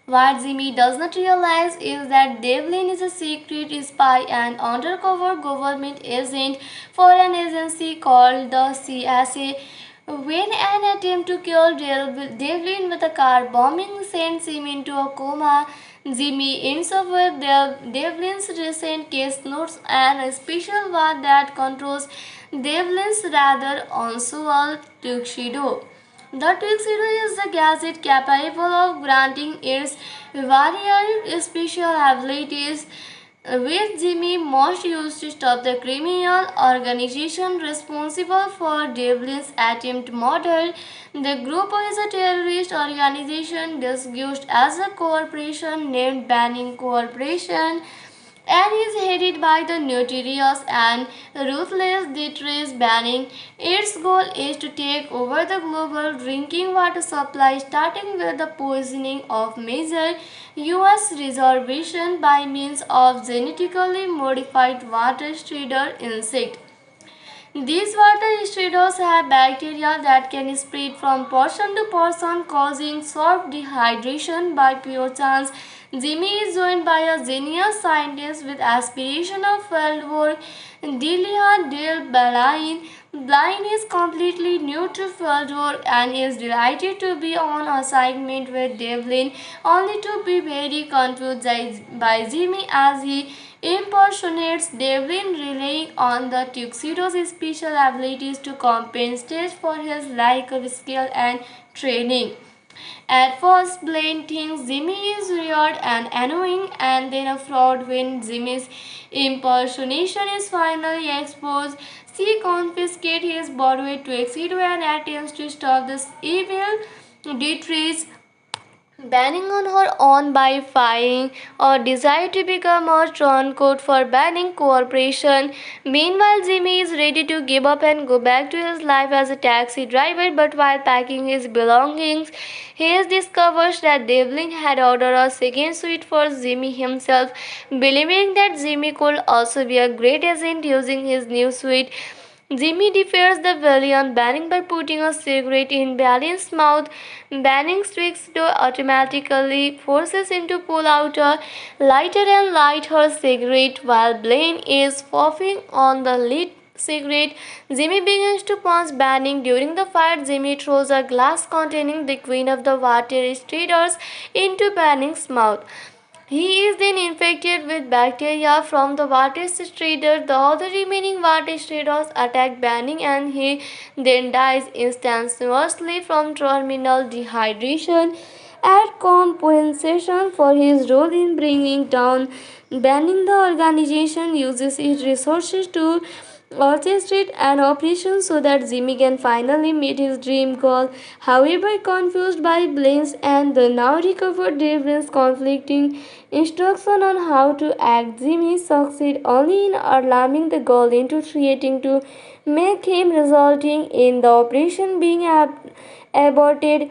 What Jimmy does not realize is that Devlin is a secret spy and undercover government agent for an agency called the CSA. When an attempt to kill Devlin with a car bombing sends him into a coma, Jimmy ends up with Devlin's recent case notes and a special ward that controls Devlin's rather unusual tuxedo. The tuxedo is the gadget capable of granting its variant special abilities, which Jimmy must use to stop the criminal organization responsible for Devlin's attempt murder. The group is a terrorist organization disguised as a corporation named Banning Corporation and is headed by the notorious and ruthless Dietrich Banning. Its goal is to take over the global drinking water supply, starting with the poisoning of major U.S. reservation by means of genetically modified water strider insect. These water striddles have bacteria that can spread from person to person, causing soft dehydration by pure chance. Jimmy is joined by a genius scientist with aspiration of field work, Delia Dale Blaine. Blaine is completely new to field work and is delighted to be on assignment with Devlin, only to be very confused by Jimmy as he impersonates Devlin, relying on the tuxedo's special abilities to compensate for his lack of skill and training. At first, Blaine thinks Jimmy is weird and annoying, and then a fraud. When Jimmy's impersonation is finally exposed, she confiscates his borrowed tuxedo and attempts to stop this evil Dietrich Banning on her own by firing or desire to become a turncoat for Banning Corporation. Meanwhile, Jimmy is ready to give up and go back to his life as a taxi driver, but while packing his belongings, he discovers that Devlin had ordered a second suite for Jimmy himself, believing that Jimmy could also be a great agent using his new suite. Jimmy defeats the villain Banning by putting a cigarette in Banning's mouth. Banning tweaks to automatically forces him to pull out a lighter and light her cigarette while Blaine is puffing on the lit cigarette. Jimmy begins to punch Banning. During the fight, Jimmy throws a glass containing the queen of the water stridders into Banning's mouth. He is then infected with bacteria from the water strider. The other remaining water striders attack Banning and he then dies instantaneously from terminal dehydration. At compensation for his role in bringing down Banning, the organization uses its resources to orchestrate an operation so that Jimmy can finally meet his dream goal. However, confused by Blaine's and the now recovered Devlin's conflicting instruction on how to act, Jimmy succeeds only in alarming the goal into creating to make him, resulting in the operation being aborted.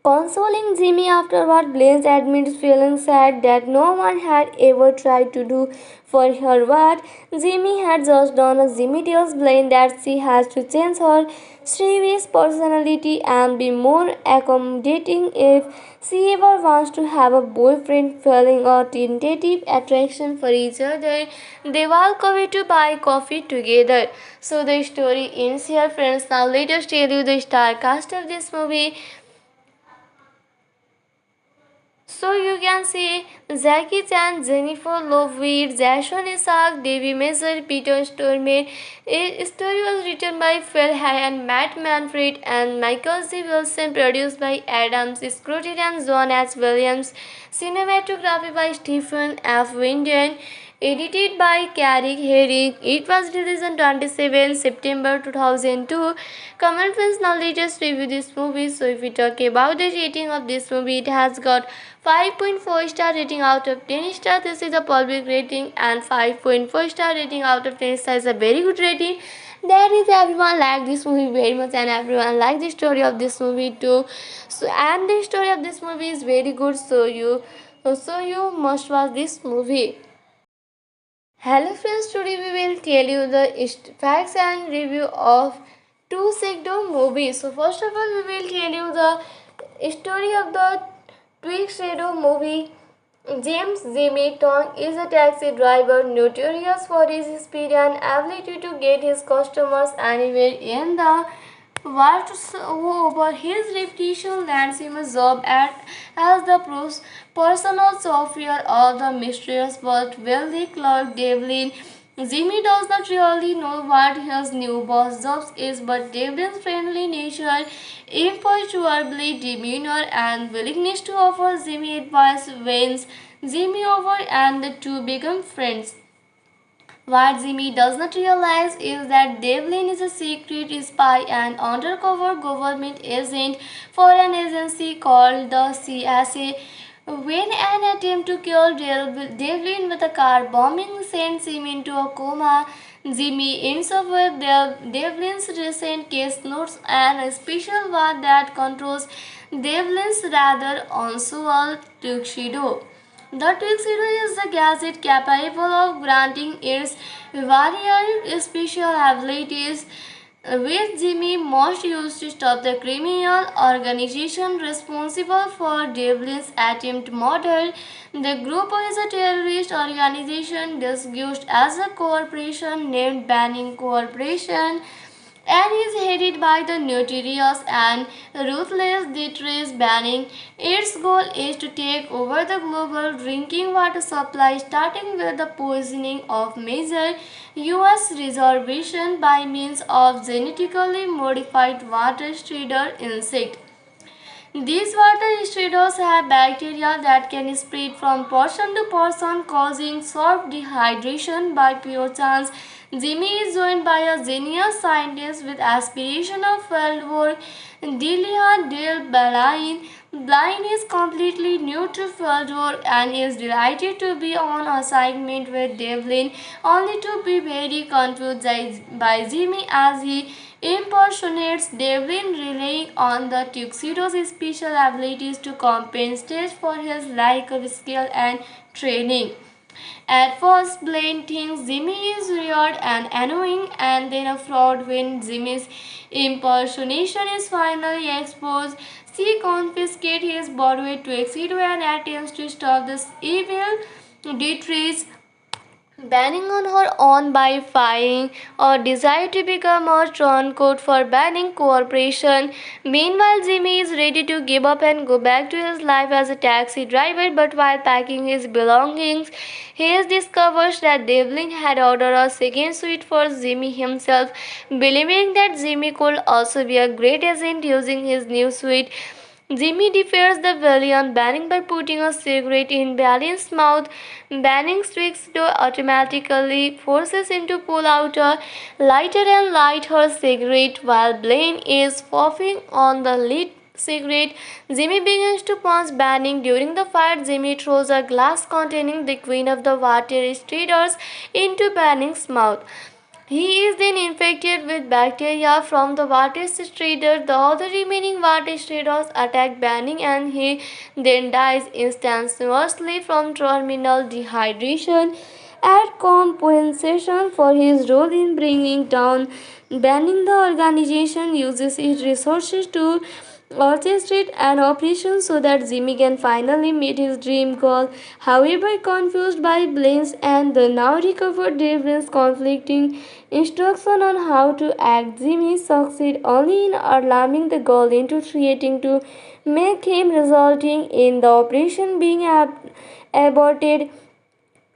Consoling Jimmy afterward, Blaine admits feeling sad that no one had ever tried to do for her what Jimmy had just done. Jimmy tells Blaine that she has to change her serious personality and be more accommodating if she ever wants to have a boyfriend. Feeling a tentative attraction for each other, they walk away to buy coffee together. So the story ends here, friends. Now let us tell you the star cast of this movie. So you can see Jackie Chan, Jennifer Love Hewitt, Jason Isaac, Davy Mazer, Peter Stormare. A story was written by Phil Hay and Matt Manfred and Michael C. Wilson, produced by Adam Scott and John S. Williams. Cinematography by Stephen F. Winden. Edited by Carrick Herrick. It was released on 27 September 2002. Common friends, now let us review this movie. So if we talk about the rating of this movie, it has got 5.4 star rating out of 10 star. This is a public rating, and 5.4 star rating out of 10 star is a very good rating. That is, everyone liked this movie very much and everyone liked the story of this movie too. So and the story of this movie is very good, so you must watch this movie. Hello friends, today we will tell you the facts and review of two Tuxedo movie. So first of all, we will tell you the story of the Tuxedo movie. James Jimmy Tong is a taxi driver notorious for his speed and ability to get his customers anywhere in the over his reputation lands him a job as the personal chauffeur of the mysterious but wealthy clerk Devlin. Jimmy does not really know what his new boss' job is, but Devlin's friendly nature, imperturbable demeanor, and willingness to offer Jimmy advice wins Jimmy over, and the two become friends. What Jimmy does not realize is that Devlin is a secret spy and undercover government agent for an agency called the CSA. When an attempt to kill Devlin with a car bombing sends him into a coma, Jimmy ends up with Devlin's recent case notes and a special ward that controls Devlin's rather unusual tuxedo. The tuxedo is the gadget capable of granting its variant special abilities, which Jimmy must use to stop the criminal organization responsible for Devlin's attempt murder. The group is a terrorist organization disguised as a corporation named Banning Corporation and is headed by the notorious and ruthless Dietrich Banning. Its goal is to take over the global drinking water supply, starting with the poisoning of major U.S. reservation by means of genetically modified water strider insect. These water striders have bacteria that can spread from person to person, causing soft dehydration by pure chance. Jimmy is joined by a genius scientist with aspiration of field work, Delia Dale Blaine. Blaine is completely new to field work and is delighted to be on assignment with Devlin, only to be very confused by Jimmy as he impersonates Devlin, relying on the tuxedo's special abilities to compensate for his lack of skill and training. At first, Blaine thinks Jimmy is weird and annoying, and then a fraud. When Jimmy's impersonation is finally exposed, she confiscates his borrowed tuxedo and attempts to stop this evil Dietrich. banning on her own by firing or desire to become a turncoat for banning cooperation. Meanwhile, Jimmy is ready to give up and go back to his life as a taxi driver, but while packing his belongings, he discovers that Devlin had ordered a second suite for Jimmy himself, believing that Jimmy could also be a great agent using his new suite. Jimmy defeats the villain Banning by putting a cigarette in Ballion's mouth. Banning swings to automatically forces him to pull out a lighter and light her cigarette while Blaine is puffing on the lit cigarette. Jimmy begins to punch Banning. During the fight, Jimmy throws a glass containing the Queen of the Water Striders into Banning's mouth. He is then infected with bacteria from the water strider. The other remaining water striders attack Banning and he then dies instantaneously from terminal dehydration. At compensation for his role in bringing down Banning, the organization uses its resources to orchestrate an operation so that Jimmy can finally meet his dream goal. However, confused by Blaine's and the now recovered Devlin's conflicting instruction on how to act, Jimmy succeeds only in alarming the girl into creating to make him, resulting in the operation being aborted.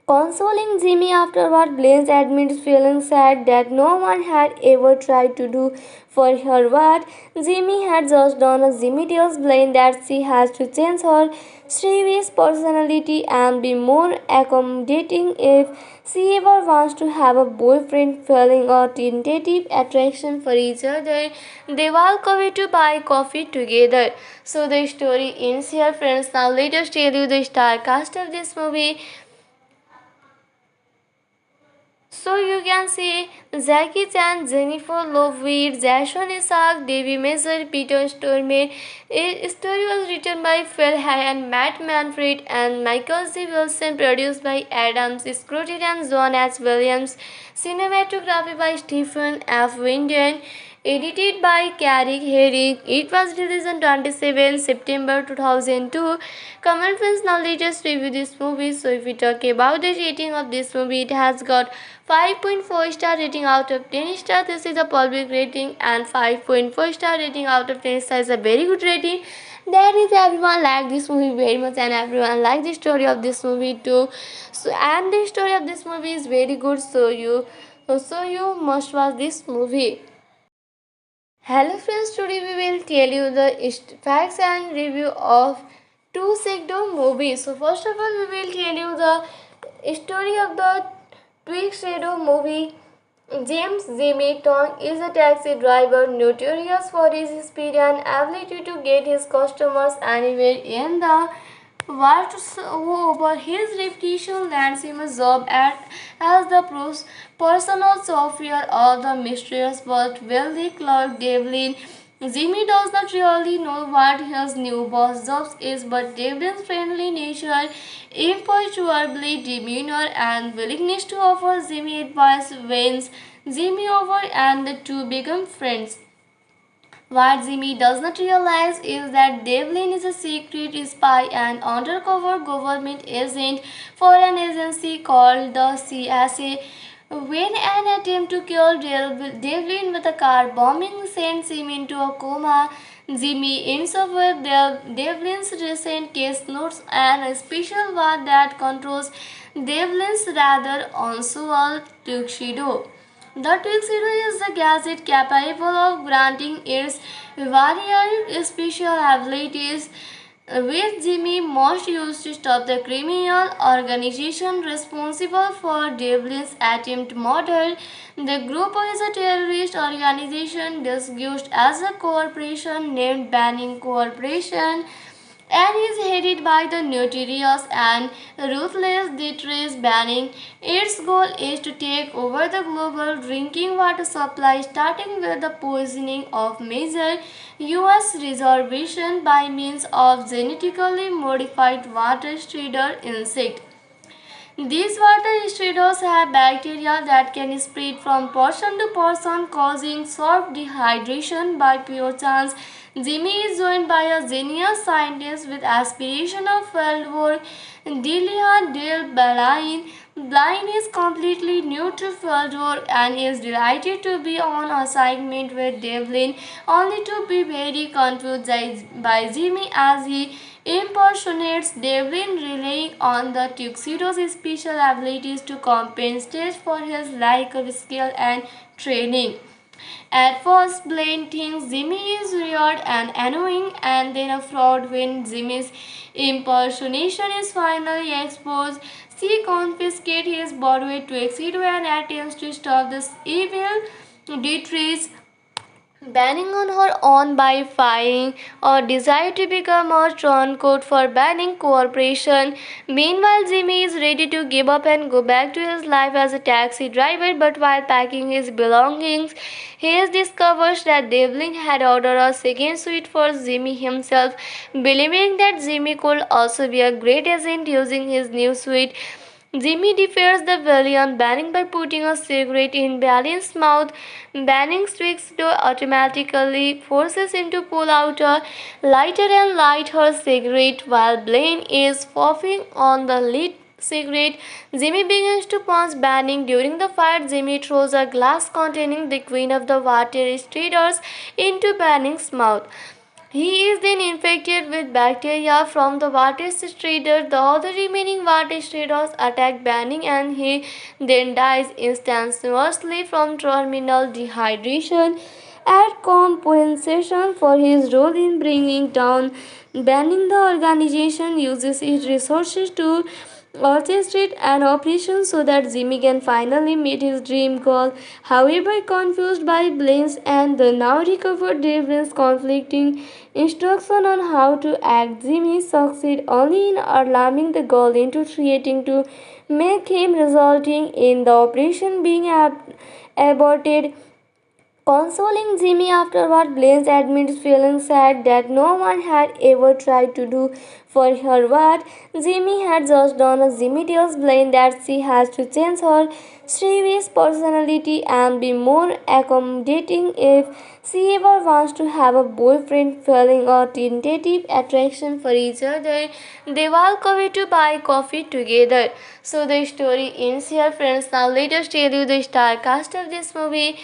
Consoling Jimmy afterward, Blaine admits feeling sad that no one had ever tried to do for her what Jimmy had just done. Jimmy tells Blaine that she has to change her serious personality and be more accommodating if she ever wants to have a boyfriend. Feeling a tentative attraction for each other, they walk away to buy coffee together. So the story ends here, friends. Now let us tell you the star cast of this movie. So you can see Jackie Chan, Jennifer Love Hewitt, Jason Isaac, Davy Mazer, Peter Stormare. A story was written by Phil Hay and Matt Manfred and Michael C. Wilson, produced by Adam Scott and John H. Williams. Cinematography by Stephen F. Winden. Edited by Carrick Herring. It was released on 27 September 2002. Comment friends, now let us review this movie. So if we talk about the rating of this movie, it has got 5.4 star rating out of 10 star. This is a public rating, and 5.4 star rating out of 10 star is a very good rating. That is, everyone liked this movie very much and everyone liked the story of this movie too. So and the story of this movie is very good, so you must watch this movie. Hello friends, today we will tell you the facts and review of two Tuxedo movie. So first of all, we will tell you the story of the Tuxedo movie. James Jimmy Tong is a taxi driver notorious for his speed and ability to get his customers anywhere in the over his reputation lands him a job as the personal chauffeur of the mysterious but wealthy clerk Devlin. Jimmy does not really know what his new boss' job is, but Devlin's friendly nature, imperturbable demeanor, and willingness to offer Jimmy advice wins Jimmy over, and the two become friends. What Jimmy does not realize is that Devlin is a secret spy and undercover government agent for an agency called the CSA. When an attempt to kill Devlin with a car bombing sends him into a coma, Jimmy ends up with Devlin's recent case notes and a special ward that controls Devlin's rather unusual tuxedo. The tuxedo is a gadget capable of granting its various special abilities, which Jimmy must use to stop the criminal organization responsible for Devlin's attempt murder. The group is a terrorist organization disguised as a corporation named Banning Corporation and is headed by the notorious and ruthless Dietrich Banning. Its goal is to take over the global drinking water supply, starting with the poisoning of major U.S. reservation by means of genetically modified water strider insect. These water striders have bacteria that can spread from person to person, causing short dehydration by pure chance. Jimmy is joined by a genius scientist with aspiration of field work, Delia Dale Balain. Blaine is completely new to field work and is delighted to be on assignment with Devlin, only to be very confused by Jimmy as he impersonates Devlin, relying on the tuxedo's special abilities to compensate for his lack of skill and training. At first, Blaine thinks Jimmy is weird and annoying, and then a fraud when Jimmy's impersonation is finally exposed. She confiscates his borrowed tuxedo and attempts to stop this evil Dietrich banning on her own by firing or desire to become a turncoat for banning cooperation. Meanwhile, Jimmy is ready to give up and go back to his life as a taxi driver, but while packing his belongings, he discovers that Devlin had ordered a second suite for Jimmy himself, believing that Jimmy could also be a great agent using his new suite. Jimmy defies the villain, banning by putting a cigarette in Ballion's mouth. Banning switches to automatically forces him to pull out a lighter and light her cigarette while Blaine is puffing on the lit cigarette. Jimmy begins to punch Banning. During the fight, Jimmy throws a glass containing the Queen of the Water Striders into Banning's mouth. He is then infected with bacteria from the water strider. The other remaining water striders attack Banning and he then dies instantaneously from terminal dehydration. As compensation for his role in bringing down Banning, the organization uses its resources to orchestrate an operation so that Jimmy can finally meet his dream goal. However, confused by Blaine's and the now recovered Devlin's conflicting instruction on how to act, Jimmy succeeds only in alarming the girl into threatening to make him, resulting in the operation being aborted. Consoling Jimmy afterward, Blaine admits feeling sad that no one had ever tried to do for her what Jimmy had just done. Jimmy tells Blaine that she has to change her serious personality and be more accommodating if she ever wants to have a boyfriend. Feeling a tentative attraction for each other, they walk away to buy coffee together. So the story ends here, friends. Now let us tell you the star cast of this movie.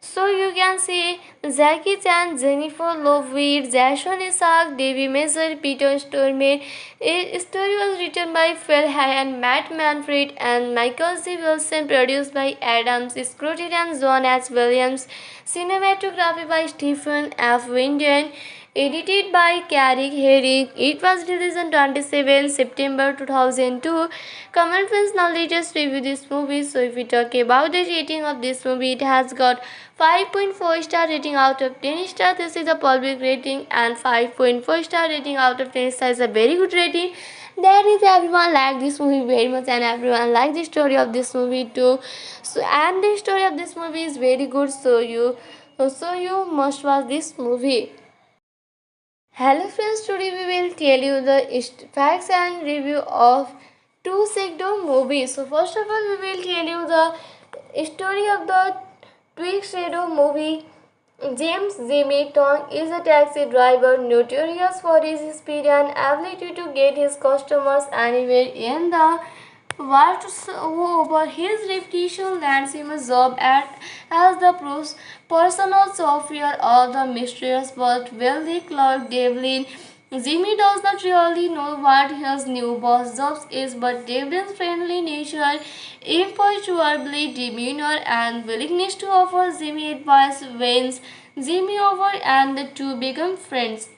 So you can see Jackie Chan, Jennifer Love Hewitt, Jason Isaac, Debbie Mazar, Peter Stormare. A story was written by Phil Hay and Matt Manfred and Michael C. Wilson, produced by Adam Scrooge and John H. Williams. Cinematography by Stephen F. Winden. Edited by Carrick Herrick. It was released on 27 September 2002. Comment friends, now let us review this movie. So if we talk about the rating of this movie, it has got 5.4 star rating out of 10 star. This is a public rating, and 5.4 star rating out of 10 star is a very good rating. That is, everyone liked this movie very much and everyone liked the story of this movie too. So and the story of this movie is very good, so you must watch this movie. Hello friends, today we will tell you the facts and review of Two Tuxedo movie. So first of all, we will tell you the story of the Tuxedo movie. James Jimmy Tong is a taxi driver notorious for his speed and ability to get his customers anywhere in the over his reputation lands him a job as the personal chauffeur of the mysterious but wealthy clerk Devlin. Jimmy does not really know what his new boss' job is, but Devlin's friendly nature, imperturbable demeanor, and willingness to offer Jimmy advice wins Jimmy over, and the two become friends.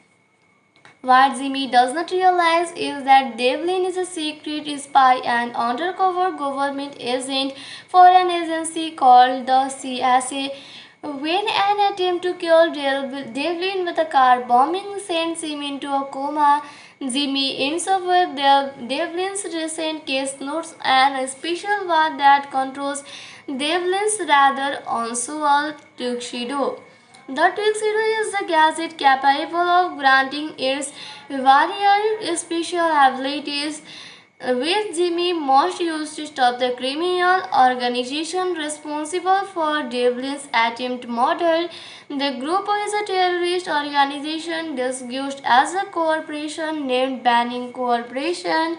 What Jimmy does not realize is that Devlin is a secret spy and undercover government agent for an agency called the CSA. When an attempt to kill Devlin with a car bombing sends him into a coma, Jimmy ends up with Devlin's recent case notes and a special ward that controls Devlin's rather unusual tuxedo. The tuxedo is a gadget capable of granting its varied special abilities. with Jimmy most used to stop the criminal organization responsible for Devlin's attempt murder. The group is a terrorist organization disguised as a corporation named Banning Corporation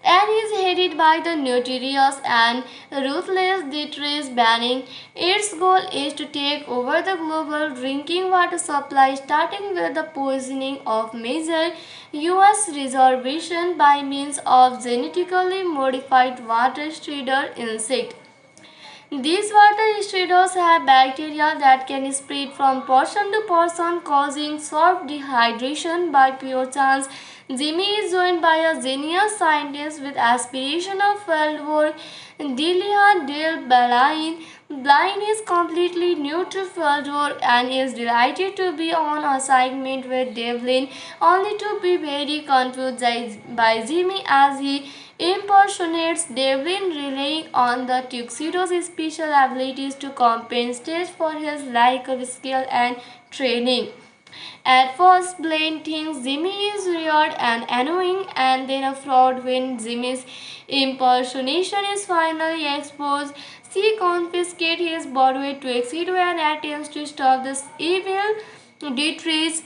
and is headed by the notorious and ruthless Dietrich Banning. Its goal is to take over the global drinking water supply, starting with the poisoning of major U.S. reservation by means of genetically modified water strider insect. These water stridders have bacteria that can spread from person to person, causing soft dehydration by pure chance. Jimmy is joined by a genius scientist with aspiration of field work, Delia Dale Blaine. Blaine is completely new to field work and is delighted to be on assignment with Devlin, only to be very confused by Jimmy as he impersonates Devlin, relying on the tuxedo's special abilities to compensate for his lack of skill and training. At first, Blaine thinks Jimmy is weird and annoying, and then a fraud when Jimmy's impersonation is finally exposed. She confiscates his Broadway tuxedo and attempts to stop this evil Dietrich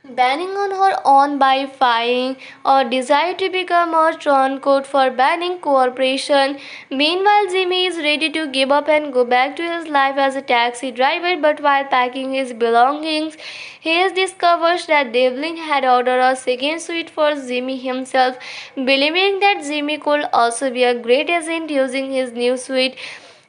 Banning on her own by firing or desire to become a turncoat for Banning Corporation. Meanwhile, Jimmy is ready to give up and go back to his life as a taxi driver, but while packing his belongings, he discovers that Devlin had ordered a second suite for Jimmy himself, believing that Jimmy could also be a great agent using his new suite.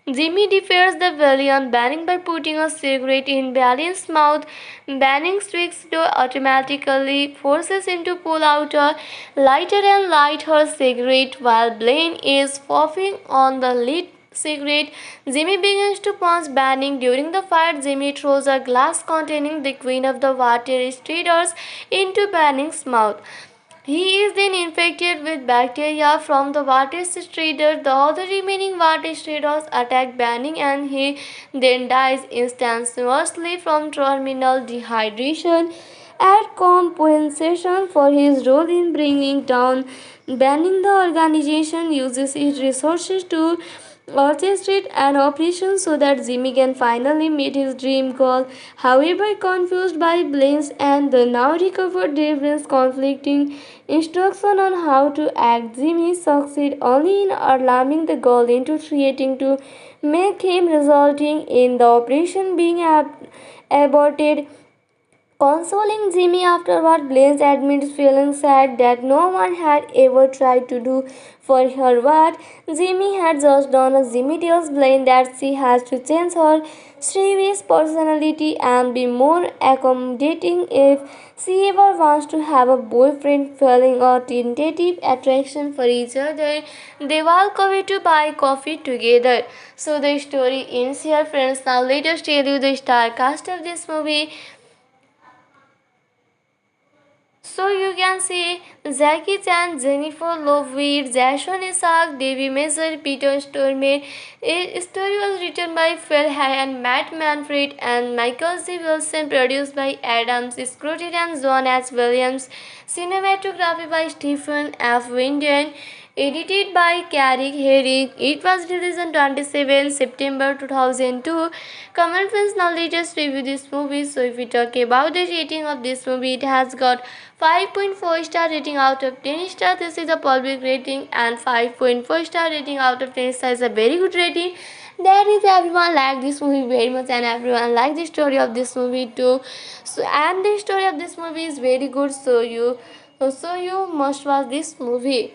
Jimmy defeats the villain Banning by putting a cigarette in Banning's mouth. Banning switches to automatically forces him to pull out a lighter and light her cigarette while Blaine is puffing on the lit cigarette. Jimmy begins to punch Banning. During the fight, Jimmy throws a glass containing the queen of the water stridders into Banning's mouth. He is then infected with bacteria from the water strider. The other remaining water striders attack Banning and he then dies instantaneously from terminal dehydration. As compensation for his role in bringing down Banning, the organization uses its resources to orchestrate an operation so that Jimmy can finally meet his dream goal. However, confused by Blaine's and the now recovered Devlin's conflicting instruction on how to act, Jimmy succeeds only in alarming the goal into creating to make him, resulting in the operation being aborted. Consoling Jimmy afterward, Blaine admits feeling sad that no one had ever tried to do for her what Jimmy had just done. Jimmy tells Blaine that she has to change her serious personality and be more accommodating if she ever wants to have a boyfriend, feeling a tentative attraction for each other. They walk away to buy coffee together. So the story ends here, friends. Now let us tell you the star cast of this movie. So you can see Jackie Chan, Jennifer Love Hewitt, Jason Isaac, Debbie Mazar, Peter Stormare. A story was written by Phil Hay and Matt Manfred and Michael C. Wilson, produced by Adam Scrutty and John H. Williams. Cinematography by Stephen F. Winden. Edited by Carrick Herrick. It was released on 27 September 2002. Comment friends, now let us review this movie. So if we talk about the rating of this movie, it has got 5.4 star rating out of 10 star. This is a public rating, and 5.4 star rating out of 10 star is a very good rating. That is, everyone liked this movie very much and everyone liked the story of this movie too. So and the story of this movie is very good, so you must watch this movie.